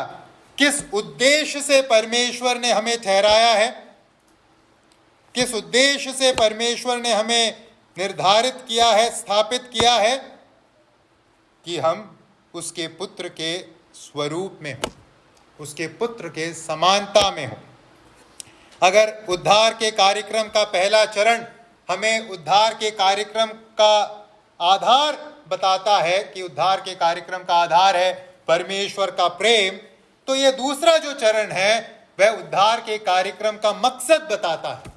किस उद्देश्य से परमेश्वर ने हमें ठहराया है, किस उद्देश्य से परमेश्वर ने हमें निर्धारित किया है, स्थापित किया है? कि हम उसके पुत्र के स्वरूप में हो, उसके पुत्र के समानता में हो। अगर उद्धार के कार्यक्रम का पहला चरण हमें उद्धार के कार्यक्रम का आधार बताता है कि उद्धार के कार्यक्रम का आधार है परमेश्वर का प्रेम, तो ये दूसरा जो चरण है वह उद्धार के कार्यक्रम का मकसद बताता है।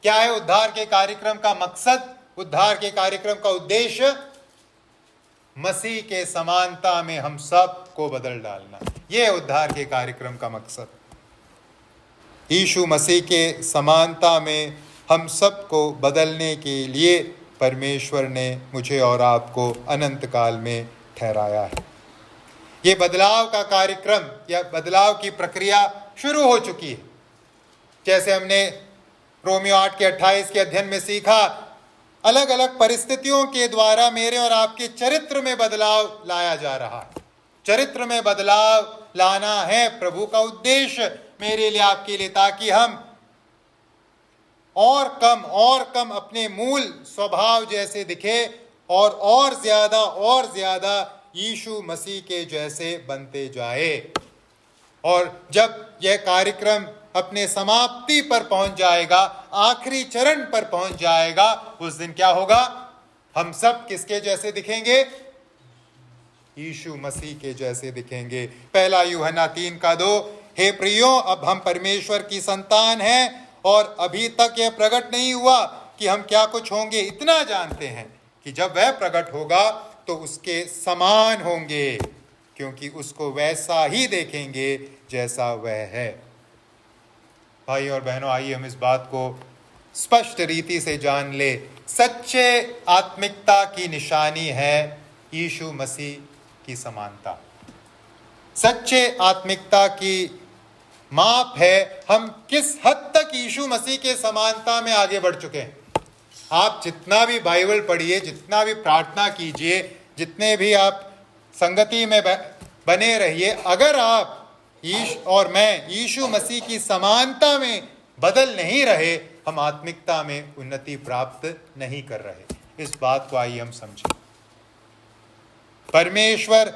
क्या है उद्धार के कार्यक्रम का मकसद, उद्धार के कार्यक्रम का उद्देश्य? मसीह के समानता में हम सब को बदल डालना, यह उद्धार के कार्यक्रम का मकसद। यीशु मसीह के समानता में हम सब को बदलने के लिए परमेश्वर ने मुझे और आपको अनंत काल में ठहराया है। ये बदलाव का कार्यक्रम या बदलाव की प्रक्रिया शुरू हो चुकी है। जैसे हमने रोमियो 8 के 28 के अध्ययन में सीखा, अलग अलग परिस्थितियों के द्वारा मेरे और आपके चरित्र में बदलाव लाया जा रहा है। चरित्र में बदलाव लाना है प्रभु का उद्देश्य मेरे लिए, आपके लिए, ताकि हम और कम अपने मूल स्वभाव जैसे दिखे और ज्यादा यीशु मसीह के जैसे बनते जाए। और जब यह कार्यक्रम अपने समाप्ति पर पहुंच जाएगा, आखिरी चरण पर पहुंच जाएगा, उस दिन क्या होगा? हम सब किसके जैसे दिखेंगे? यीशु मसीह के जैसे दिखेंगे। पहला यूहन्ना 3:2, हे प्रियो, अब हम परमेश्वर की संतान हैं और अभी तक यह प्रकट नहीं हुआ कि हम क्या कुछ होंगे। इतना जानते हैं कि जब वह प्रकट होगा तो उसके समान होंगे, क्योंकि उसको वैसा ही देखेंगे जैसा वह है। भाई और बहनों, आइए हम इस बात को स्पष्ट रीति से जान ले। सच्चे आत्मिकता की निशानी है यीशु मसीह की समानता। सच्चे आत्मिकता की माप है हम किस हद तक यीशु मसीह के समानता में आगे बढ़ चुके हैं। आप जितना भी बाइबल पढ़िए, जितना भी प्रार्थना कीजिए, जितने भी आप संगति में बने रहिए, अगर आप और मैं यीशु मसीह की समानता में बदल नहीं रहे, हम आत्मिकता में उन्नति प्राप्त नहीं कर रहे। इस बात को आइए हम समझें। परमेश्वर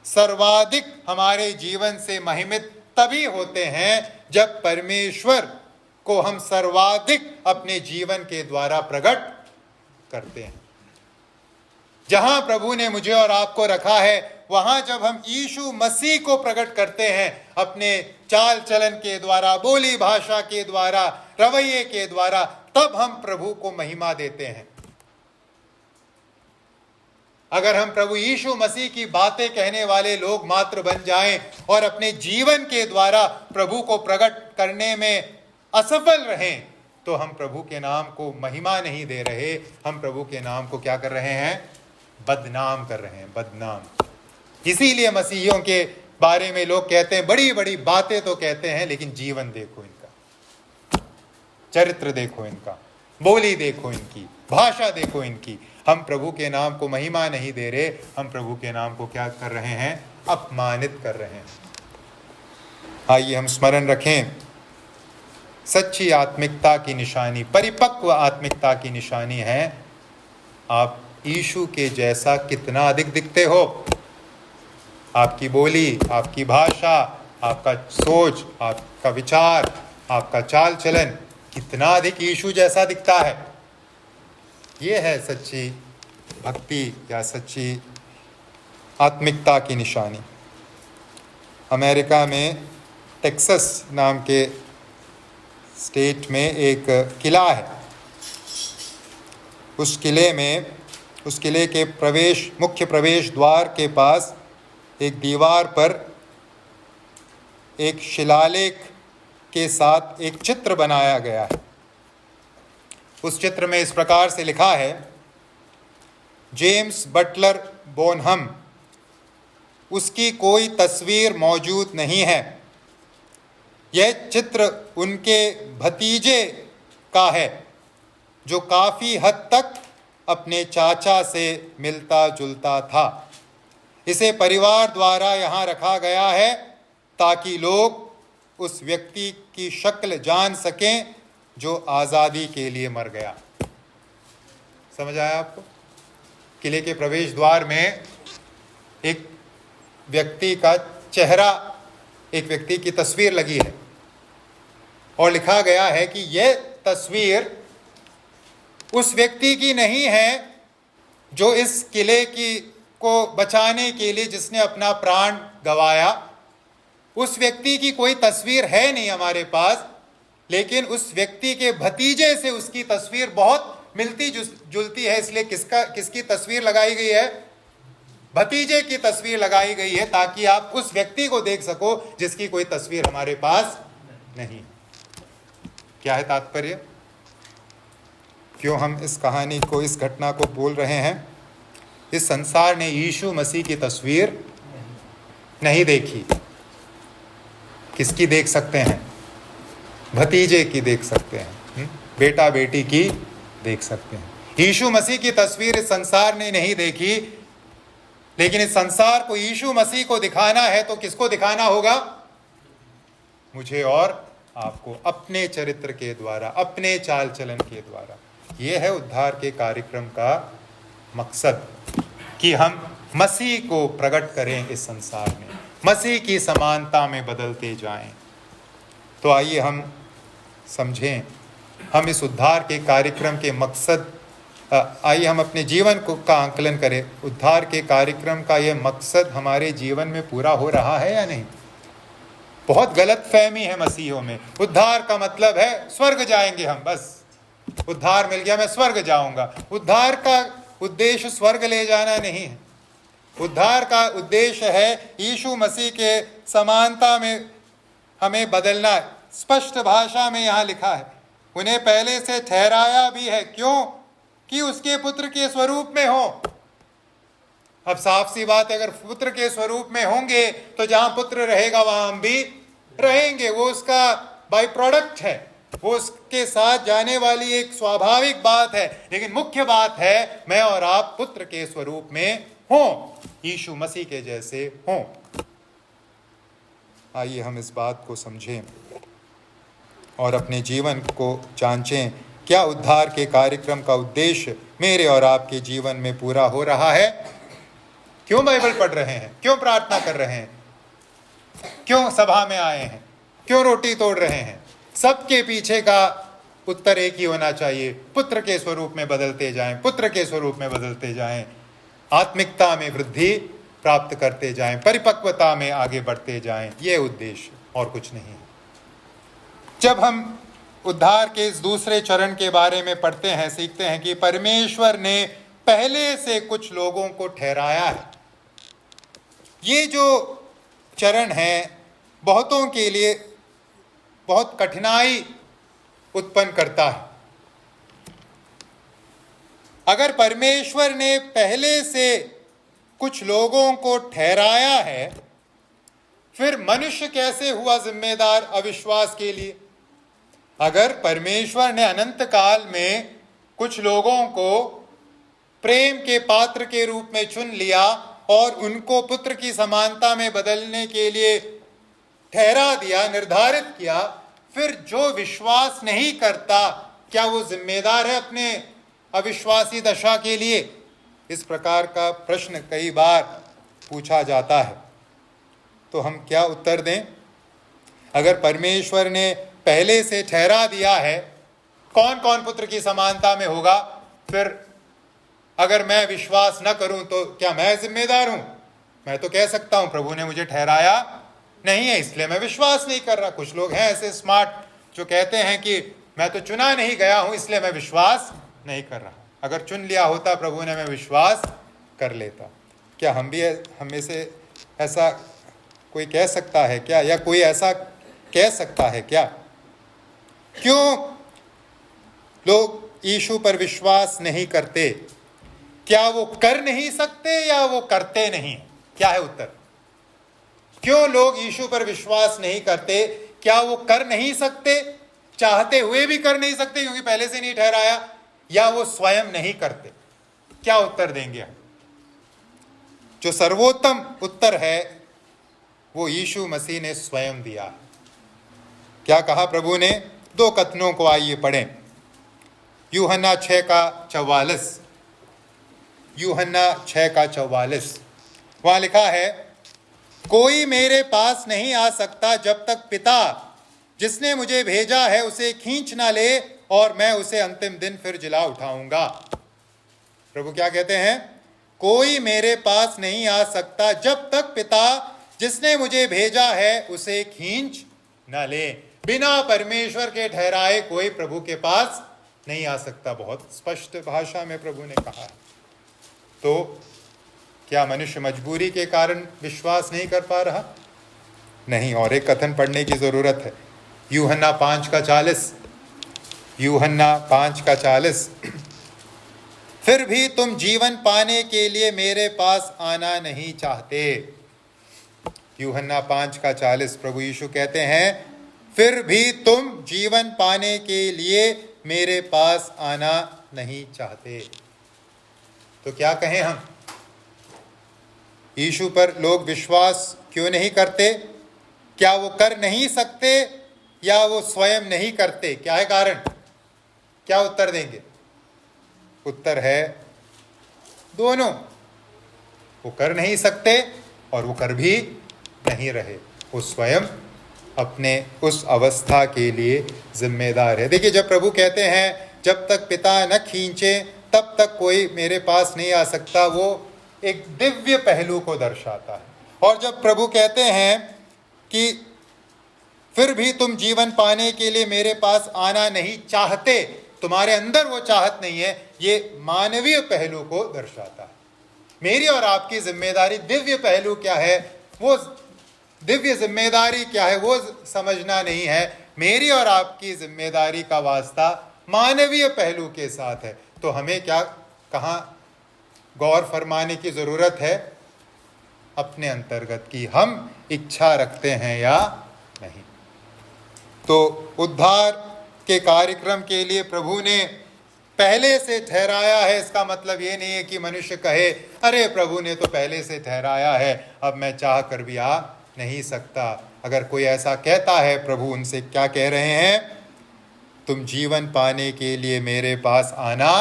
सर्वाधिक हमारे जीवन से महिमित तभी होते हैं जब परमेश्वर को हम सर्वाधिक अपने जीवन के द्वारा प्रकट करते हैं। जहां प्रभु ने मुझे और आपको रखा है, वहां जब हम यीशु मसीह को प्रकट करते हैं अपने चाल चलन के द्वारा, बोली भाषा के द्वारा, रवैये के द्वारा, तब हम प्रभु को महिमा देते हैं। अगर हम प्रभु यीशु मसीह की बातें कहने वाले लोग मात्र बन जाएं और अपने जीवन के द्वारा प्रभु को प्रकट करने में असफल रहें, तो हम प्रभु के नाम को महिमा नहीं दे रहे, हम प्रभु के नाम को क्या कर रहे हैं? बदनाम कर रहे हैं, बदनाम। इसीलिए मसीहियों के बारे में लोग कहते हैं, बड़ी बड़ी बातें तो कहते हैं, लेकिन जीवन देखो इनका, चरित्र देखो इनका, बोली देखो इनकी, भाषा देखो इनकी। हम प्रभु के नाम को महिमा नहीं दे रहे, हम प्रभु के नाम को क्या कर रहे हैं? अपमानित कर रहे हैं। आइए हम स्मरण रखें, सच्ची आत्मिकता की निशानी, परिपक्व आत्मिकता की निशानी है आप यीशु के जैसा कितना अधिक दिखते हो। आपकी बोली, आपकी भाषा, आपका सोच, आपका विचार, आपका चाल चलन कितना अधिक यीशु जैसा दिखता है। ये है सच्ची भक्ति या सच्ची आत्मिकता की निशानी। अमेरिका में टेक्सास नाम के स्टेट में एक किला है। उस किले के मुख्य प्रवेश द्वार के पास एक दीवार पर एक शिलालेख के साथ एक चित्र बनाया गया है। उस चित्र में इस प्रकार से लिखा है, जेम्स बटलर बोनहम, उसकी कोई तस्वीर मौजूद नहीं है। यह चित्र उनके भतीजे का है जो काफ़ी हद तक अपने चाचा से मिलता जुलता था। इसे परिवार द्वारा यहाँ रखा गया है ताकि लोग उस व्यक्ति की शक्ल जान सकें जो आज़ादी के लिए मर गया। समझ आया आपको? किले के प्रवेश द्वार में एक व्यक्ति का चेहरा, एक व्यक्ति की तस्वीर लगी है और लिखा गया है कि यह तस्वीर उस व्यक्ति की नहीं है जो इस किले को बचाने के लिए जिसने अपना प्राण गंवाया, उस व्यक्ति की कोई तस्वीर है नहीं हमारे पास, लेकिन उस व्यक्ति के भतीजे से उसकी तस्वीर बहुत मिलती जुलती है। इसलिए किसकी तस्वीर लगाई गई है? भतीजे की तस्वीर लगाई गई है, ताकि आप उस व्यक्ति को देख सको जिसकी कोई तस्वीर हमारे पास नहीं। क्या है तात्पर्य? क्यों हम इस कहानी को, इस घटना को बोल रहे हैं? इस संसार ने यीशु मसीह की तस्वीर नहीं देखी। किसकी देख सकते हैं? भतीजे की देख सकते हैं, बेटा बेटी की देख सकते हैं। यीशु मसीह की तस्वीर इस संसार ने नहीं देखी, लेकिन इस संसार को यीशु मसीह को दिखाना है तो किसको दिखाना होगा? मुझे और आपको, अपने चरित्र के द्वारा, अपने चाल चलन के द्वारा। यह है उद्धार के कार्यक्रम का मकसद, कि हम मसीह को प्रकट करें इस संसार में, मसीह की समानता में बदलते जाएं। तो आइए हम समझें, हम इस उद्धार के कार्यक्रम के मकसद, आइए हम अपने जीवन का आंकलन करें। उद्धार के कार्यक्रम का यह मकसद हमारे जीवन में पूरा हो रहा है या नहीं? बहुत गलत फहमी है मसीहों में। उद्धार का मतलब है स्वर्ग जाएंगे हम, बस उद्धार मिल गया मैं स्वर्ग जाऊंगा। उद्धार का उद्देश्य स्वर्ग ले जाना नहीं है। उद्धार का उद्देश्य है यीशु मसीह के समानता में हमें बदलना। स्पष्ट भाषा में यहाँ लिखा है, उन्हें पहले से ठहराया भी है। क्यों? कि उसके पुत्र के स्वरूप में हो। अब साफ सी बात है, अगर पुत्र के स्वरूप में होंगे तो जहां पुत्र रहेगा वहां हम भी रहेंगे। वो उसका बाई प्रोडक्ट है, वो उसके साथ जाने वाली एक स्वाभाविक बात है। लेकिन मुख्य बात है मैं और आप पुत्र के स्वरूप में हों, यीशु मसीह के जैसे हों। आइए हम इस बात को समझें और अपने जीवन को जांचें। क्या उद्धार के कार्यक्रम का उद्देश्य मेरे और आपके जीवन में पूरा हो रहा है? क्यों बाइबल पढ़ रहे हैं? क्यों प्रार्थना कर रहे हैं? क्यों सभा में आए हैं? क्यों रोटी तोड़ रहे हैं? सबके पीछे का उत्तर एक ही होना चाहिए, पुत्र के स्वरूप में बदलते जाएं, पुत्र के स्वरूप में बदलते जाएं, आत्मिकता में वृद्धि प्राप्त करते जाएं, परिपक्वता में आगे बढ़ते जाएं। ये उद्देश्य और कुछ नहीं है। जब हम उद्धार के इस दूसरे चरण के बारे में पढ़ते हैं, सीखते हैं कि परमेश्वर ने पहले से कुछ लोगों को ठहराया है। ये जो चरण है बहुतों के लिए बहुत कठिनाई उत्पन्न करता है। अगर परमेश्वर ने पहले से कुछ लोगों को ठहराया है, फिर मनुष्य कैसे हुआ जिम्मेदार अविश्वास के लिए? अगर परमेश्वर ने अनंत काल में कुछ लोगों को प्रेम के पात्र के रूप में चुन लिया और उनको पुत्र की समानता में बदलने के लिए ठहरा दिया, निर्धारित किया, फिर जो विश्वास नहीं करता क्या वो जिम्मेदार है अपने अविश्वासी दशा के लिए? इस प्रकार का प्रश्न कई बार पूछा जाता है, तो हम क्या उत्तर दें? अगर परमेश्वर ने पहले से ठहरा दिया है कौन कौन पुत्र की समानता में होगा, फिर अगर मैं विश्वास न करूं तो क्या मैं जिम्मेदार हूं? मैं तो कह सकता हूं प्रभु ने मुझे ठहराया नहीं है इसलिए मैं विश्वास नहीं कर रहा। कुछ लोग हैं ऐसे स्मार्ट जो कहते हैं कि मैं तो चुना नहीं गया हूं इसलिए मैं विश्वास नहीं कर रहा। अगर चुन लिया होता प्रभु ने, मैं विश्वास कर लेता। क्या हम में से ऐसा कोई कह सकता है क्या, या कोई ऐसा कह सकता है क्या? क्यों लोग यीशु पर विश्वास नहीं करते? क्या वो कर नहीं सकते या वो करते नहीं? क्या है उत्तर? क्यों लोग यीशु पर विश्वास नहीं करते? क्या वो कर नहीं सकते, चाहते हुए भी कर नहीं सकते क्योंकि पहले से नहीं ठहराया, या वो स्वयं नहीं करते? क्या उत्तर देंगे हम? जो सर्वोत्तम उत्तर है वो यीशु मसीह ने स्वयं दिया। क्या कहा प्रभु ने? 2 कथनों को आइए पढ़ें। यूहन्ना 6:44, यूहन्ना 6:44 वहां लिखा है, कोई मेरे पास नहीं आ सकता जब तक पिता जिसने मुझे भेजा है उसे खींच ना ले, और मैं उसे अंतिम दिन फिर जिला उठाऊंगा। प्रभु क्या कहते हैं? कोई मेरे पास नहीं आ सकता जब तक पिता जिसने मुझे भेजा है उसे खींच न ले। बिना परमेश्वर के ठहराए कोई प्रभु के पास नहीं आ सकता। बहुत स्पष्ट भाषा में प्रभु ने कहा है। तो क्या मनुष्य मजबूरी के कारण विश्वास नहीं कर पा रहा? नहीं। और एक कथन पढ़ने की जरूरत है, यूहन्ना 5:40। यूहन्ना 5:40, फिर भी तुम जीवन पाने के लिए मेरे पास आना नहीं चाहते। यूहन्ना 5:40 प्रभु यीशु कहते हैं, फिर भी तुम जीवन पाने के लिए मेरे पास आना नहीं चाहते। तो क्या कहें हम? यीशु पर लोग विश्वास क्यों नहीं करते? क्या वो कर नहीं सकते या वो स्वयं नहीं करते? क्या है कारण? क्या उत्तर देंगे? उत्तर है दोनों। वो कर नहीं सकते और वो कर भी नहीं रहे। वो स्वयं अपने उस अवस्था के लिए जिम्मेदार है। देखिए, जब प्रभु कहते हैं जब तक पिता न खींचे तब तक कोई मेरे पास नहीं आ सकता, वो एक दिव्य पहलू को दर्शाता है। और जब प्रभु कहते हैं कि फिर भी तुम जीवन पाने के लिए मेरे पास आना नहीं चाहते, तुम्हारे अंदर वो चाहत नहीं है, ये मानवीय पहलू को दर्शाता है। मेरी और आपकी जिम्मेदारी, दिव्य पहलू क्या है, वो दिव्य जिम्मेदारी क्या है वो समझना नहीं है। मेरी और आपकी जिम्मेदारी का वास्ता मानवीय पहलू के साथ है। तो हमें क्या कहाँ गौर फरमाने की जरूरत है? अपने अंतर्गत की हम इच्छा रखते हैं या नहीं। तो उद्धार के कार्यक्रम के लिए प्रभु ने पहले से ठहराया है। इसका मतलब ये नहीं है कि मनुष्य कहे अरे प्रभु ने तो पहले से ठहराया है, अब मैं चाह कर भी आ नहीं सकता। अगर कोई ऐसा कहता है, प्रभु उनसे क्या कह रहे हैं? तुम जीवन पाने के लिए मेरे पास आना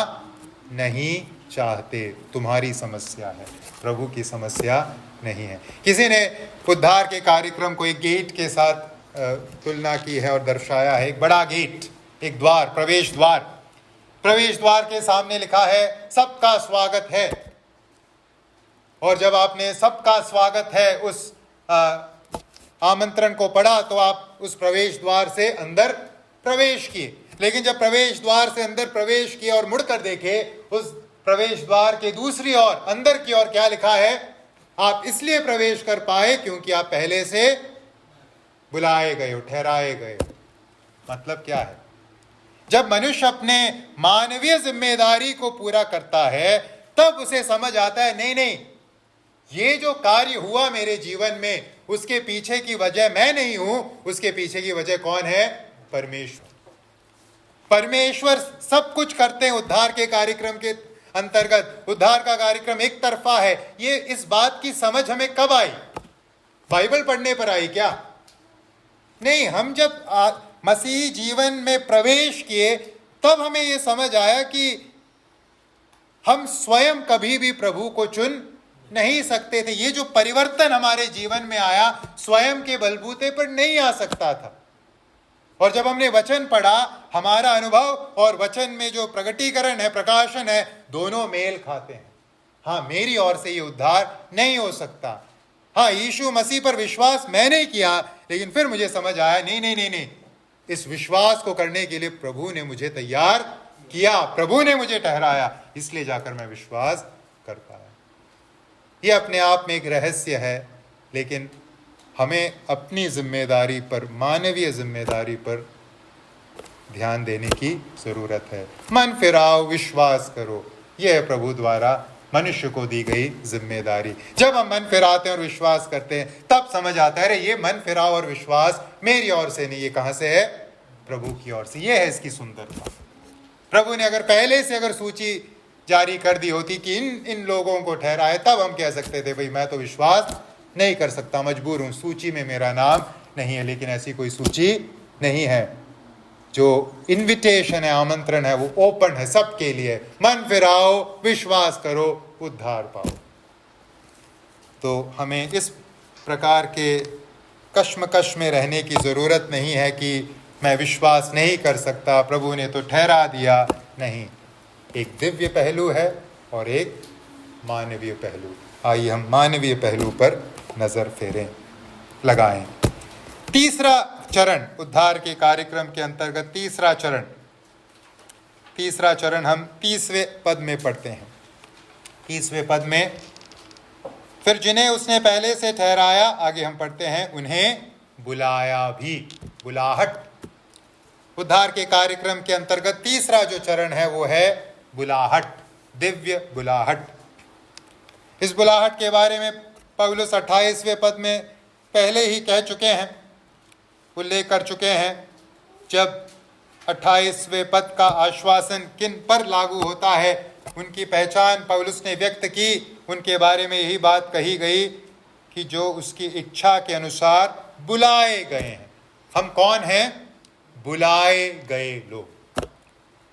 नहीं चाहते। तुम्हारी समस्या है, प्रभु की समस्या नहीं है। किसी ने उद्धार के कार्यक्रम को एक गेट के साथ तुलना की है और दर्शाया है। एक बड़ा गेट, एक द्वार, प्रवेश द्वार। प्रवेश द्वार के सामने लिखा है सबका स्वागत है। और जब आपने सबका स्वागत है उस आमंत्रण को पढ़ा तो आप उस प्रवेश द्वार से अंदर प्रवेश किए। लेकिन जब प्रवेश द्वार से अंदर प्रवेश किए और मुड़कर देखे, उस प्रवेश द्वार के दूसरी ओर, अंदर की ओर क्या लिखा है? आप इसलिए प्रवेश कर पाए क्योंकि आप पहले से बुलाए गए हो, ठहराए गए हो। मतलब क्या है? जब मनुष्य अपने मानवीय जिम्मेदारी को पूरा करता है तब उसे समझ आता है नहीं नहीं, ये जो कार्य हुआ मेरे जीवन में उसके पीछे की वजह मैं नहीं हूं, उसके पीछे की वजह कौन है? परमेश्वर। परमेश्वर सब कुछ करते हैं उद्धार के कार्यक्रम के अंतर्गत। उद्धार का कार्यक्रम एक तरफा है। ये इस बात की समझ हमें कब आई? बाइबल पढ़ने पर आई क्या? नहीं, हम जब मसीही जीवन में प्रवेश किए तब हमें यह समझ आया कि हम स्वयं कभी भी प्रभु को चुन नहीं सकते थे। ये जो परिवर्तन हमारे जीवन में आया स्वयं के बलबूते पर नहीं आ सकता था। और जब हमने वचन पढ़ा, हमारा अनुभव और वचन में जो प्रगटीकरण है, प्रकाशन है, दोनों मेल खाते हैं। हाँ, मेरी ओर से ये उद्धार नहीं हो सकता। हाँ, यीशु मसीह पर विश्वास मैंने किया, लेकिन फिर मुझे समझ आया नहीं नहीं नहीं नहीं, इस विश्वास को करने के लिए प्रभु ने मुझे तैयार किया, प्रभु ने मुझे ठहराया, इसलिए जाकर मैं विश्वास कर पाया। ये अपने आप में एक रहस्य है, लेकिन हमें अपनी जिम्मेदारी पर, मानवीय जिम्मेदारी पर ध्यान देने की जरूरत है। मन फिराओ, विश्वास करो, यह है प्रभु द्वारा मनुष्य को दी गई जिम्मेदारी। जब हम मन फिराते हैं और विश्वास करते हैं तब समझ आता है अरे ये मन फिराव और विश्वास मेरी ओर से नहीं, ये कहां से है? प्रभु की ओर से। ये है इसकी सुंदरता। प्रभु ने अगर पहले से अगर सूची जारी कर दी होती कि इन लोगों को ठहराए, तब हम कह सकते थे भाई मैं तो विश्वास नहीं कर सकता, मजबूर हूं, सूची में मेरा नाम नहीं है। लेकिन ऐसी कोई सूची नहीं है। जो इनविटेशन है, आमंत्रण है, वो ओपन है सबके लिए। मन फिराओ, विश्वास करो, उद्धार पाओ। तो हमें इस प्रकार के कश्मकश में रहने की जरूरत नहीं है कि मैं विश्वास नहीं कर सकता, प्रभु ने तो ठहरा दिया। नहीं, एक दिव्य पहलू है और एक मानवीय पहलू। आइए हम मानवीय पहलू पर नजर लगाएं। तीसरा चरण, उद्धार के कार्यक्रम के अंतर्गत तीसरा चरण हम 30वें पद में पढ़ते हैं। 30वें पद में, फिर जिन्हें उसने पहले से ठहराया, आगे हम पढ़ते हैं, उन्हें बुलाया भी। बुलाहट। उद्धार के कार्यक्रम के अंतर्गत तीसरा जो चरण है वो है बुलाहट, दिव्य बुलाहट। इस बुलाहट के बारे में पौलुस 28वें पद में पहले ही कह चुके हैं, उल्लेख कर चुके हैं। जब 28वें पद का आश्वासन किन पर लागू होता है, उनकी पहचान पौलुस ने व्यक्त की। उनके बारे में यही बात कही गई कि जो उसकी इच्छा के अनुसार बुलाए गए हैं। हम कौन हैं? बुलाए गए लोग।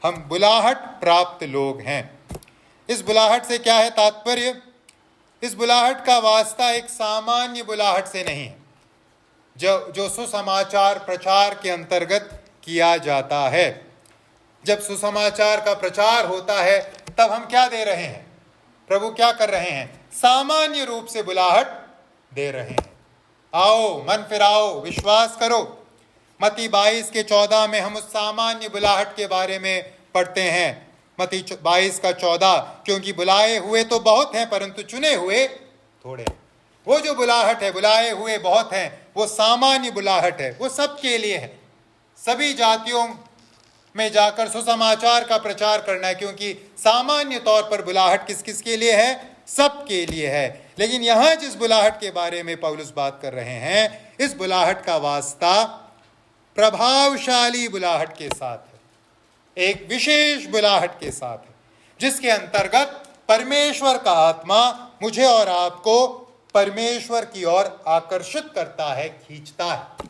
हम बुलाहट प्राप्त लोग हैं। इस बुलाहट से क्या है तात्पर्य? इस बुलाहट का वास्ता एक सामान्य बुलाहट से नहीं है जो सुसमाचार प्रचार के अंतर्गत किया जाता है। जब सुसमाचार का प्रचार होता है तब हम क्या दे रहे हैं? प्रभु क्या कर रहे हैं? सामान्य रूप से बुलाहट दे रहे हैं। आओ, मन फिराओ, विश्वास करो। मत्ती 22:14 में हम उस सामान्य बुलाहट के बारे में पढ़ते हैं। मत्ती 22:14, क्योंकि बुलाए हुए तो बहुत हैं परंतु चुने हुए थोड़े। वो जो बुलाहट है, बुलाए हुए बहुत हैं, वो सामान्य बुलाहट है, वो सबके लिए है। सभी जातियों में जाकर सुसमाचार का प्रचार करना है, क्योंकि सामान्य तौर पर बुलाहट किस किस के लिए है? सबके लिए है। लेकिन यहां जिस बुलाहट के बारे में पौलुस बात कर रहे हैं, इस बुलाहट का वास्ता प्रभावशाली बुलाहट के साथ है, एक विशेष बुलाहट के साथ है, जिसके अंतर्गत परमेश्वर का आत्मा मुझे और आपको परमेश्वर की ओर आकर्षित करता है, खींचता है।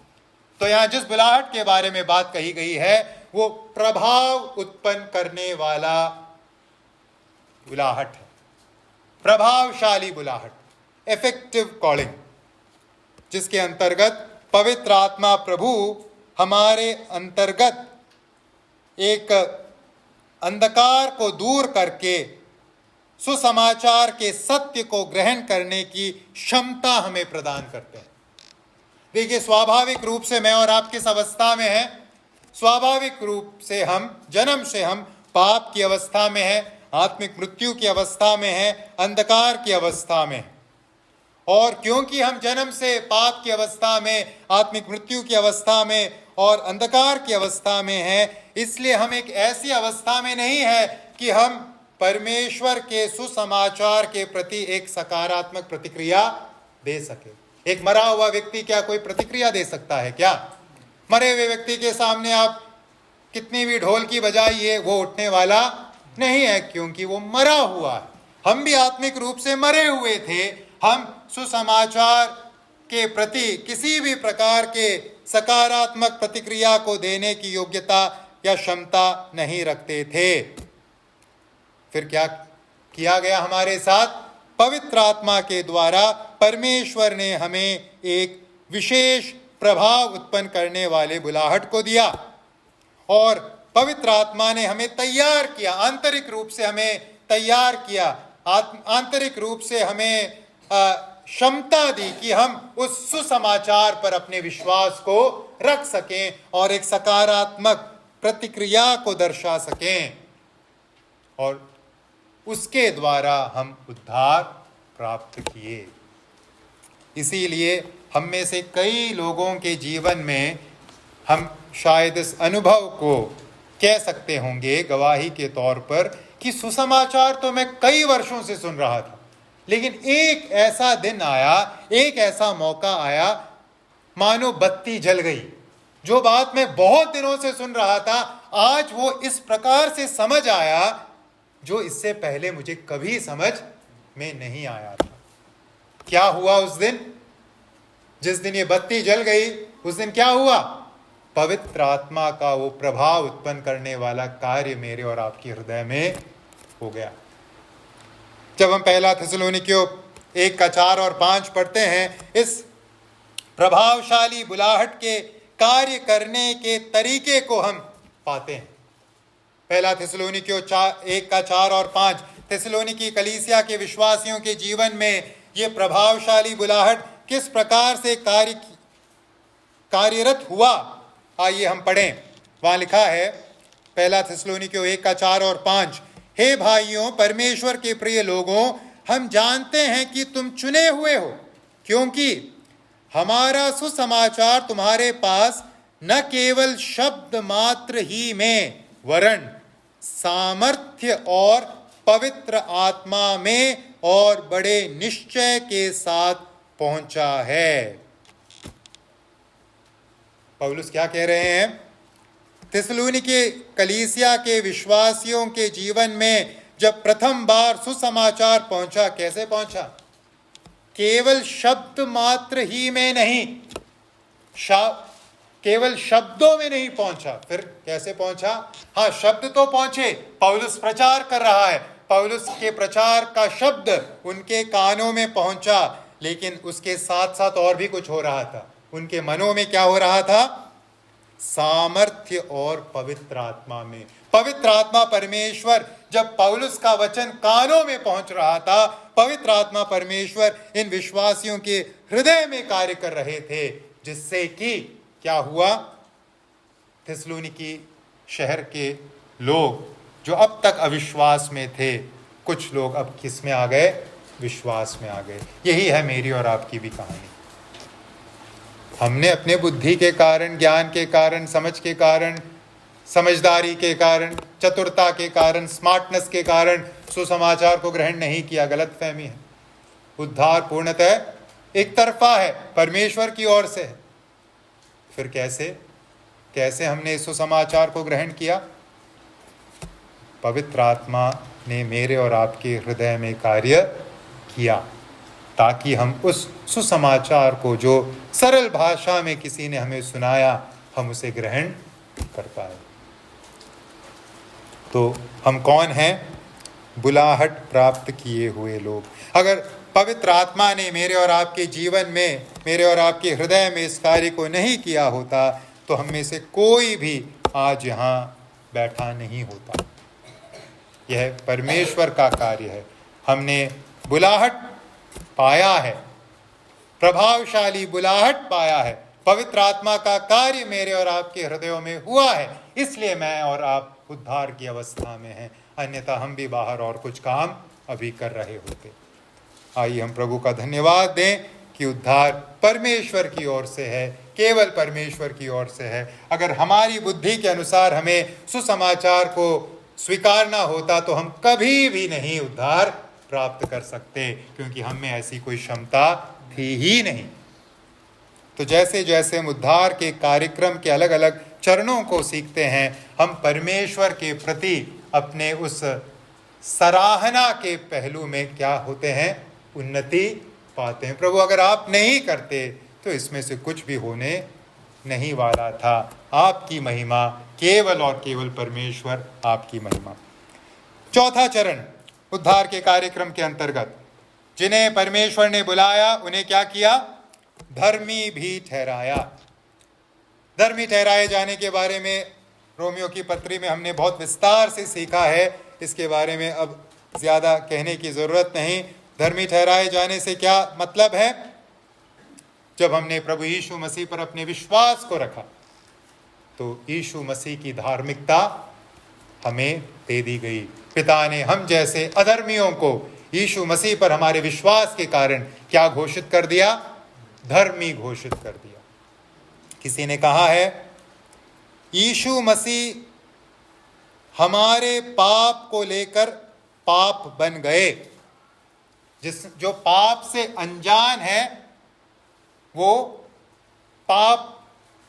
तो यहां जिस बुलाहट के बारे में बात कही गई है वो प्रभाव उत्पन्न करने वाला बुलाहट है, प्रभावशाली बुलाहट, इफेक्टिव कॉलिंग, जिसके अंतर्गत पवित्र आत्मा प्रभु हमारे अंतर्गत एक अंधकार को दूर करके सुसमाचार के सत्य को ग्रहण करने की क्षमता हमें प्रदान करते हैं। देखिए, स्वाभाविक रूप से मैं और आप किस अवस्था में हैं? स्वाभाविक रूप से हम जन्म से हम पाप की अवस्था में हैं, आत्मिक मृत्यु की अवस्था में हैं, अंधकार की अवस्था में। और क्योंकि हम जन्म से पाप की अवस्था में, आत्मिक मृत्यु की अवस्था में और अंधकार की अवस्था में हैं, इसलिए हम एक ऐसी अवस्था में नहीं है कि हम परमेश्वर के सुसमाचार के प्रति एक सकारात्मक प्रतिक्रिया दे सके। एक मरा हुआ व्यक्ति क्या कोई प्रतिक्रिया दे सकता है क्या? मरे हुए व्यक्ति के सामने आप कितनी भी ढोलकी बजाइए, वो उठने वाला नहीं है, क्योंकि वो मरा हुआ है। हम भी आत्मिक रूप से मरे हुए थे। हम सुसमाचार के प्रति किसी भी प्रकार के सकारात्मक प्रतिक्रिया को देने की योग्यता या क्षमता नहीं रखते थे। फिर क्या किया गया हमारे साथ? पवित्र आत्मा के द्वारा परमेश्वर ने हमें एक विशेष प्रभाव उत्पन्न करने वाले बुलाहट को दिया, और पवित्र आत्मा ने हमें तैयार किया, आंतरिक रूप से हमें तैयार किया, आंतरिक रूप से हमें क्षमता दी कि हम उस सुसमाचार पर अपने विश्वास को रख सकें और एक सकारात्मक प्रतिक्रिया को दर्शा सकें, और उसके द्वारा हम उद्धार प्राप्त किए। इसीलिए हम में से कई लोगों के जीवन में हम शायद इस अनुभव को कह सकते होंगे गवाही के तौर पर कि सुसमाचार तो मैं कई वर्षों से सुन रहा था, लेकिन एक ऐसा दिन आया, एक ऐसा मौका आया, मानो बत्ती जल गई। जो बात मैं बहुत दिनों से सुन रहा था, आज वो इस प्रकार से समझ आया जो इससे पहले मुझे कभी समझ में नहीं आया था। क्या हुआ उस दिन? जिस दिन ये बत्ती जल गई, उस दिन क्या हुआ? पवित्र आत्मा का वो प्रभाव उत्पन्न करने वाला कार्य मेरे और आपके हृदय में हो गया। जब हम पहला थिस्सलुनीकियों 1:4 और 5 पढ़ते हैं, इस प्रभावशाली बुलाहट के कार्य करने के तरीके को हम पाते हैं। पहला थिस्सलुनीकियों 1:4 और 5, थिस्सलुनीकी कलीसिया के विश्वासियों के जीवन में ये प्रभावशाली बुलाहट किस प्रकार से कार्यरत हुआ, आइए हम पढ़ें। वहां लिखा है, पहला थिस्सलुनीकियों 1:4 और 5, हे भाइयों, परमेश्वर के प्रिय लोगों, हम जानते हैं कि तुम चुने हुए हो, क्योंकि हमारा सुसमाचार तुम्हारे पास न केवल शब्द मात्र ही में वरन सामर्थ्य और पवित्र आत्मा में और बड़े निश्चय के साथ पहुंचा है। पौलुस क्या कह रहे हैं? थिस्सलुनीके कलीसिया के विश्वासियों के जीवन में जब प्रथम बार सुसमाचार पहुंचा, कैसे पहुंचा? केवल शब्द मात्र ही में नहीं, केवल शब्दों में नहीं पहुंचा। फिर कैसे पहुंचा? हाँ, शब्द तो पहुंचे, पौलुस प्रचार कर रहा है, पौलुस के प्रचार का शब्द उनके कानों में पहुंचा, लेकिन उसके साथ साथ और भी कुछ हो रहा था। उनके मनों में क्या हो रहा था? सामर्थ्य और पवित्र आत्मा में। पवित्र आत्मा परमेश्वर, जब पौलुस का वचन कानों में पहुंच रहा था, पवित्र आत्मा परमेश्वर इन विश्वासियों के हृदय में कार्य कर रहे थे, जिससे कि क्या हुआ? थिस्सलुनीकी शहर के लोग जो अब तक अविश्वास में थे, कुछ लोग अब किस में आ गए? विश्वास में आ गए। यही है मेरी और आपकी भी कहानी। हमने अपने बुद्धि के कारण, ज्ञान के कारण, समझ के कारण, समझदारी के कारण, चतुरता के कारण, स्मार्टनेस के कारण सुसमाचार को ग्रहण नहीं किया। गलत फहमी है। उद्धार पूर्णतः एक तरफा है, परमेश्वर की ओर से है। फिर कैसे हमने इस सुसमाचार को ग्रहण किया? पवित्र आत्मा ने मेरे और आपके हृदय में कार्य किया, ताकि हम उस सुसमाचार को, जो सरल भाषा में किसी ने हमें सुनाया, हम उसे ग्रहण कर पाए। तो हम कौन हैं? बुलाहट प्राप्त किए हुए लोग। अगर पवित्र आत्मा ने मेरे और आपके जीवन में, मेरे और आपके हृदय में इस कार्य को नहीं किया होता, तो हम में से कोई भी आज यहाँ बैठा नहीं होता। यह परमेश्वर का कार्य है। हमने बुलाहट पाया है, प्रभावशाली बुलाहट पाया है। पवित्र आत्मा का कार्य मेरे और आपके हृदयों में हुआ है, इसलिए मैं और आप उद्धार की अवस्था में हैं। अन्यथा हम भी बाहर और कुछ काम अभी कर रहे होते। आइए हम प्रभु का धन्यवाद दें कि उद्धार परमेश्वर की ओर से है, केवल परमेश्वर की ओर से है। अगर हमारी बुद्धि के अनुसार हमें सुसमाचार को स्वीकारना होता, तो हम कभी भी नहीं उद्धार प्राप्त कर सकते, क्योंकि हम में ऐसी कोई क्षमता थी ही नहीं। तो जैसे जैसे हम उद्धार के कार्यक्रम के अलग अलग चरणों को सीखते हैं, हम परमेश्वर के प्रति अपने उस सराहना के पहलू में क्या होते हैं? उन्नति पाते हैं। प्रभु, अगर आप नहीं करते तो इसमें से कुछ भी होने नहीं वाला था। आपकी महिमा, केवल और केवल परमेश्वर, आपकी महिमा। चौथा चरण उद्धार के कार्यक्रम के अंतर्गत, जिन्हें परमेश्वर ने बुलाया उन्हें क्या किया? धर्मी भी ठहराया। धर्मी ठहराए जाने के बारे में रोमियो की पत्री में हमने बहुत विस्तार से सीखा है। इसके बारे में अब ज्यादा कहने की जरूरत नहीं। धर्मी ठहराए जाने से क्या मतलब है? जब हमने प्रभु यीशु मसीह पर अपने विश्वास को रखा, तो यीशु मसीह की धार्मिकता हमें दे दी गई। पिता ने हम जैसे अधर्मियों को यीशु मसीह पर हमारे विश्वास के कारण क्या घोषित कर दिया? धर्मी घोषित कर दिया। किसी ने कहा है, यीशु मसीह हमारे पाप को लेकर पाप बन गए। जो पाप से अनजान है वो पाप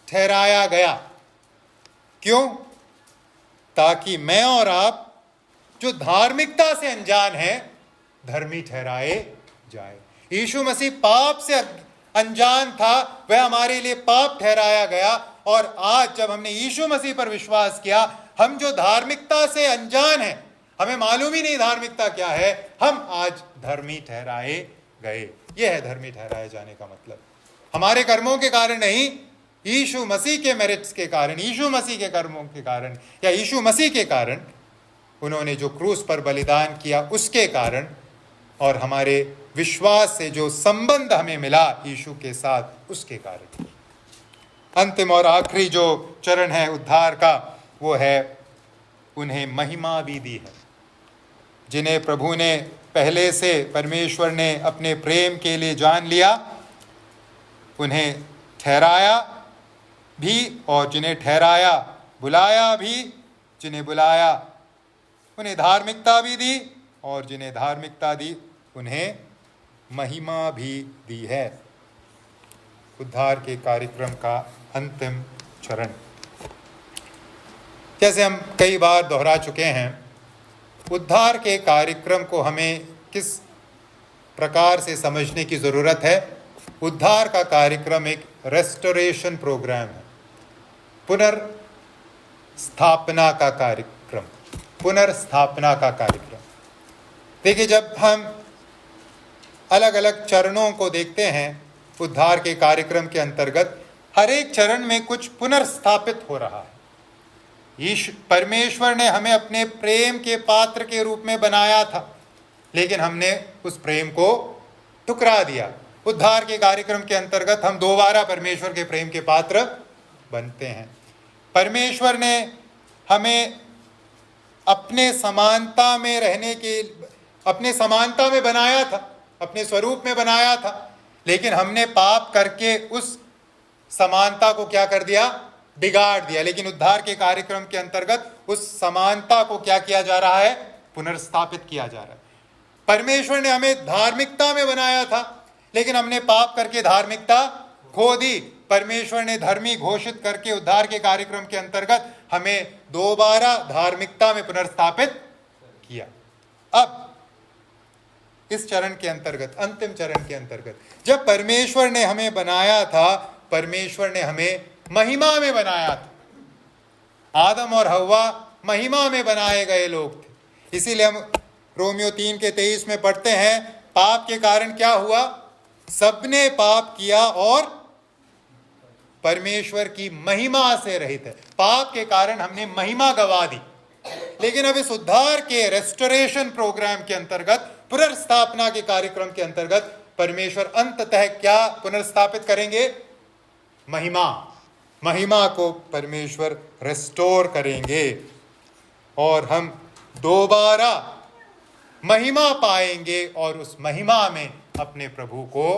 ठहराया गया। क्यों? ताकि मैं और आप जो धार्मिकता से अनजान हैं, धर्मी ठहराए जाए। यीशु मसीह पाप से अनजान था, वह हमारे लिए पाप ठहराया गया। और आज जब हमने यीशु मसीह पर विश्वास किया, हम जो धार्मिकता से अनजान हैं, हमें मालूम ही नहीं धार्मिकता क्या है, हम आज धर्मी ठहराए गए। यह है धर्मी ठहराए जाने का मतलब। हमारे कर्मों के कारण नहीं, यीशु मसीह के मेरिट्स के कारण, यीशु मसीह के कर्मों के कारण या यीशु मसीह के कारण उन्होंने जो क्रूस पर बलिदान किया उसके कारण, और हमारे विश्वास से जो संबंध हमें मिला यीशु के साथ उसके कारण। अंतिम और आखिरी जो चरण है उद्धार का, वो है उन्हें महिमा भी दी है। जिन्हें प्रभु ने पहले से, परमेश्वर ने अपने प्रेम के लिए जान लिया, उन्हें ठहराया भी, और जिन्हें ठहराया बुलाया भी, जिन्हें बुलाया उन्हें धार्मिकता भी दी, और जिन्हें धार्मिकता दी उन्हें महिमा भी दी है। उद्धार के कार्यक्रम का अंतिम चरण, जैसे हम कई बार दोहरा चुके हैं, उद्धार के कार्यक्रम को हमें किस प्रकार से समझने की ज़रूरत है। उद्धार का कार्यक्रम एक रेस्टोरेशन प्रोग्राम है, पुनर्स्थापना का कार्यक्रम, पुनर्स्थापना का कार्यक्रम। देखिए, जब हम अलग अलग चरणों को देखते हैं उद्धार के कार्यक्रम के अंतर्गत, हर एक चरण में कुछ पुनर्स्थापित हो रहा है। परमेश्वर ने हमें अपने प्रेम के पात्र के रूप में बनाया था, लेकिन हमने उस प्रेम को ठुकरा दिया। उद्धार के कार्यक्रम के अंतर्गत हम दोबारा परमेश्वर के प्रेम के पात्र बनते हैं। परमेश्वर ने हमें अपने समानता में रहने के, अपने समानता में बनाया था, अपने स्वरूप में बनाया था, लेकिन हमने पाप करके उस समानता को क्या कर दिया, बिगाड़ दिया। लेकिन उद्धार के कार्यक्रम के अंतर्गत उस समानता को क्या किया जा रहा है, पुनर्स्थापित किया जा रहा है। परमेश्वर ने हमें धार्मिकता में बनाया था, लेकिन हमने पाप करके धार्मिकता खो दी। परमेश्वर ने धर्मी घोषित करके उद्धार के कार्यक्रम के अंतर्गत हमें दोबारा धार्मिकता में पुनर्स्थापित किया। अब इस चरण के अंतर्गत, अंतिम चरण के अंतर्गत, जब परमेश्वर ने हमें बनाया था, परमेश्वर ने हमें महिमा में बनाया था। आदम और हव्वा महिमा में बनाए गए लोग थे। इसीलिए हम रोमियो 3:23 में पढ़ते हैं, पाप के कारण क्या हुआ, सबने पाप किया और परमेश्वर की महिमा से रहित है। पाप के कारण हमने महिमा गवा दी। लेकिन अब इस उद्धार के रेस्टोरेशन प्रोग्राम के अंतर्गत, पुनर्स्थापना के कार्यक्रम के अंतर्गत, परमेश्वर अंततः क्या पुनर्स्थापित करेंगे, महिमा को परमेश्वर रेस्टोर करेंगे, और हम दोबारा महिमा पाएंगे, और उस महिमा में अपने प्रभु को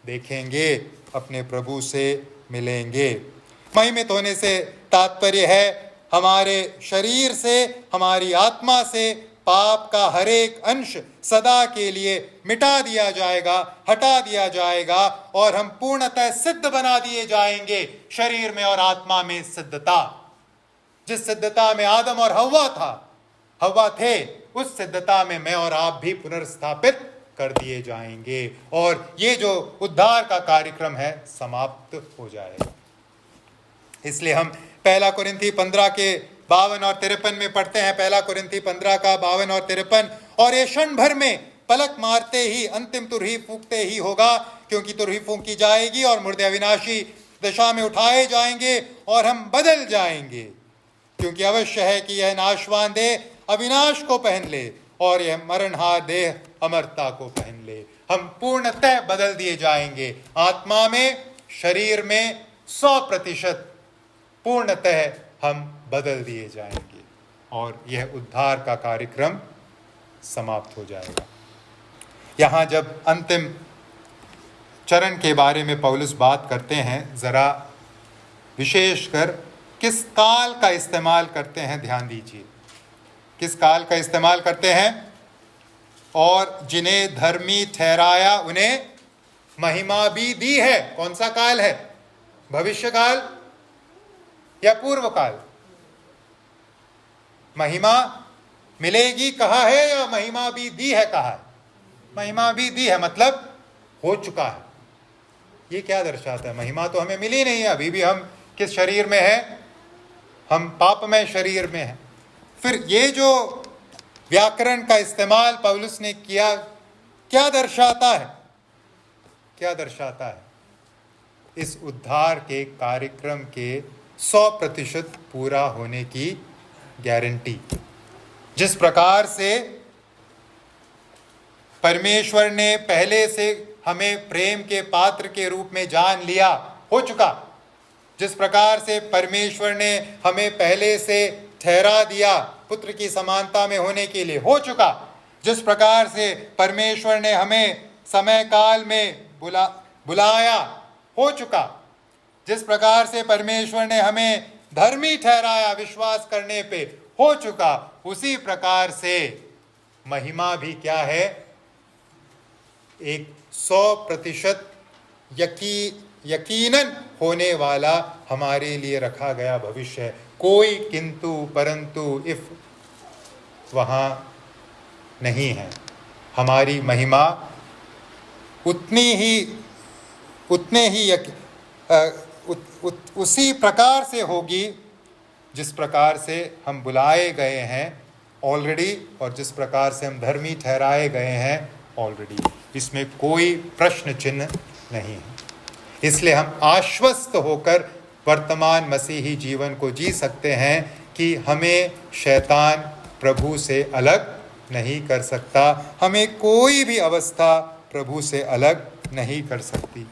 देखेंगे, अपने प्रभु से मिलेंगे। महिमित होने से तात्पर्य है हमारे शरीर से, हमारी आत्मा से पाप का हर एक अंश सदा के लिए मिटा दिया जाएगा, हटा दिया जाएगा, और हम पूर्णतः सिद्ध बना दिए जाएंगे। शरीर में और आत्मा में सिद्धता, जिस सिद्धता में आदम और हव्वा थे, उस सिद्धता में मैं और आप भी पुनर्स्थापित कर दिए जाएंगे, और ये जो उद्धार का कार्यक्रम है समाप्त हो जाएगा। इसलिए हम 1 कुरिन्थी 15 के 52 और 53 में पढ़ते हैं। 1 कुरिन्थी 15 का 52 और 53, और ये क्षण भर में पलक मारते ही अंतिम तुरही फूंकते ही होगा, क्योंकि तुरही फूंकी जाएगी और मुर्दे अविनाशी दशा में उठाए जाएंगे, और हम बदल जाएंगे। क्योंकि अवश्य है कि यह नाशवान देह अविनाश को पहन ले, और यह मरणहार देह अमरता को पहन ले। हम पूर्णतः बदल दिए जाएंगे, आत्मा में, शरीर में 100% पूर्णतः हम बदल दिए जाएंगे, और यह उद्धार का कार्यक्रम समाप्त हो जाएगा। यहाँ जब अंतिम चरण के बारे में पौलुस बात करते हैं, ज़रा विशेषकर किस काल का इस्तेमाल करते हैं, ध्यान दीजिए। किस काल का इस्तेमाल करते हैं, और जिन्हें धर्मी ठहराया उन्हें महिमा भी दी है। कौन सा काल है, भविष्य काल या पूर्व काल? महिमा मिलेगी कहा है, या महिमा भी दी है कहा है? महिमा भी दी है, मतलब हो चुका है। ये क्या दर्शाता है? महिमा तो हमें मिली नहीं है, अभी भी हम किस शरीर में है, हम पापमय शरीर में हैं। फिर ये जो व्याकरण का इस्तेमाल पौलुस ने किया, क्या दर्शाता है? क्या दर्शाता है? इस उद्धार के कार्यक्रम के 100% पूरा होने की गारंटी। जिस प्रकार से परमेश्वर ने पहले से हमें प्रेम के पात्र के रूप में जान लिया, हो चुका। जिस प्रकार से परमेश्वर ने हमें पहले से ठहरा दिया पुत्र की समानता में होने के लिए, हो चुका। जिस प्रकार से परमेश्वर ने हमें समय काल में बुलाया, हो चुका। जिस प्रकार से परमेश्वर ने हमें धर्मी ठहराया विश्वास करने पे, हो चुका। उसी प्रकार से महिमा भी क्या है? एक 100% यकीनन होने वाला हमारे लिए रखा गया भविष्य है। कोई किंतु परंतु इफ वहाँ नहीं है। हमारी महिमा उसी प्रकार से होगी जिस प्रकार से हम बुलाए गए हैं ऑलरेडी, और जिस प्रकार से हम धर्मी ठहराए गए हैं ऑलरेडी। इसमें कोई प्रश्न चिन्ह नहीं है। इसलिए हम आश्वस्त होकर वर्तमान मसीही जीवन को जी सकते हैं कि हमें शैतान प्रभु से अलग नहीं कर सकता, हमें कोई भी अवस्था प्रभु से अलग नहीं कर सकती।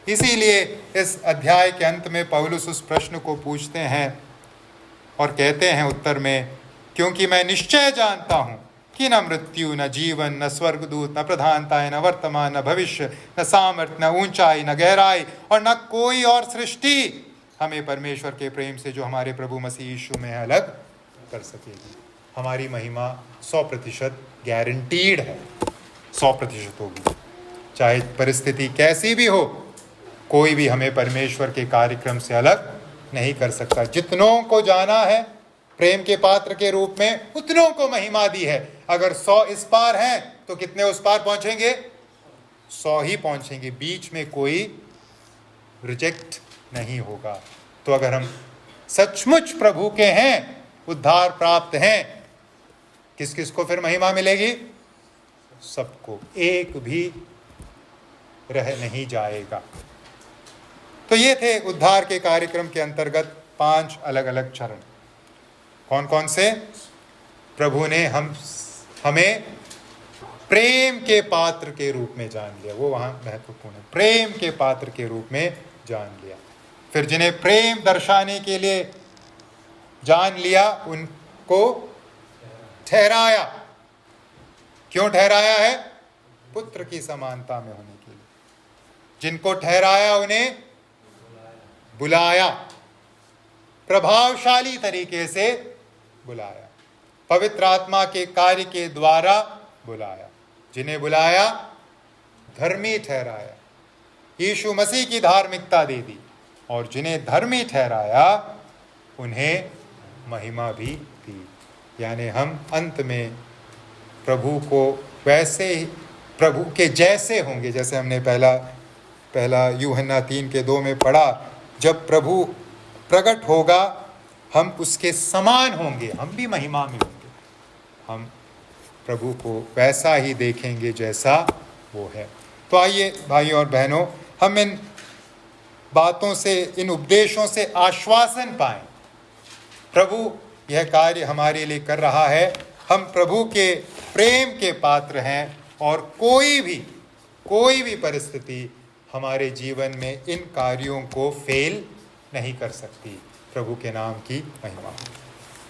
इसीलिए इस अध्याय के अंत में पौलुस उस प्रश्न को पूछते हैं और कहते हैं उत्तर में, क्योंकि मैं निश्चय जानता हूँ कि न मृत्यु, न जीवन, न स्वर्गदूत, न प्रधानताएं, न वर्तमान, न भविष्य, न सामर्थ्य, न ऊंचाई, न गहराई और न कोई और सृष्टि हमें परमेश्वर के प्रेम से जो हमारे प्रभु मसीह यीशु में है अलग कर सकेगी। हमारी महिमा 100% गारंटीड है, 100% होगी। चाहे परिस्थिति कैसी भी हो, कोई भी हमें परमेश्वर के कार्यक्रम से अलग नहीं कर सकता। जितनों को जाना है प्रेम के पात्र के रूप में, उतनों को महिमा दी है। अगर 100 इस पार हैं तो कितने उस पार पहुंचेंगे? 100 ही पहुंचेंगे। बीच में कोई रिजेक्ट नहीं होगा। तो अगर हम सचमुच प्रभु के हैं, उद्धार प्राप्त हैं, किस किस को फिर महिमा मिलेगी? सबको, एक भी रह नहीं जाएगा। तो ये थे उद्धार के कार्यक्रम के अंतर्गत 5 अलग अलग चरण। कौन कौन से? प्रभु ने हमें प्रेम के पात्र के रूप में जान लिया, वो वहाँ महत्वपूर्ण है। प्रेम के पात्र के रूप में जान लिया। फिर जिन्हें प्रेम दर्शाने के लिए जान लिया, उनको ठहराया। क्यों ठहराया है? पुत्र की समानता में होने के लिए। जिनको ठहराया उन्हें बुलाया, प्रभावशाली तरीके से बुलाया, पवित्र आत्मा के कार्य के द्वारा बुलाया। जिन्हें बुलाया धर्मी ठहराया, यीशु मसीह की धार्मिकता दे दी, और जिन्हें धर्मी ठहराया उन्हें महिमा भी दी। यानी हम अंत में प्रभु को वैसे ही, प्रभु के जैसे होंगे, जैसे हमने पहला यूहन्ना 3:2 में पढ़ा। जब प्रभु प्रकट होगा हम उसके समान होंगे, हम भी महिमा में होंगे। हम प्रभु को वैसा ही देखेंगे जैसा वो है। तो आइए भाइयों और बहनों, हम इन बातों से, इन उपदेशों से आश्वासन पाएं। प्रभु यह कार्य हमारे लिए कर रहा है। हम प्रभु के प्रेम के पात्र हैं, और कोई भी परिस्थिति हमारे जीवन में इन कार्यों को फेल नहीं कर सकती। प्रभु के नाम की महिमा।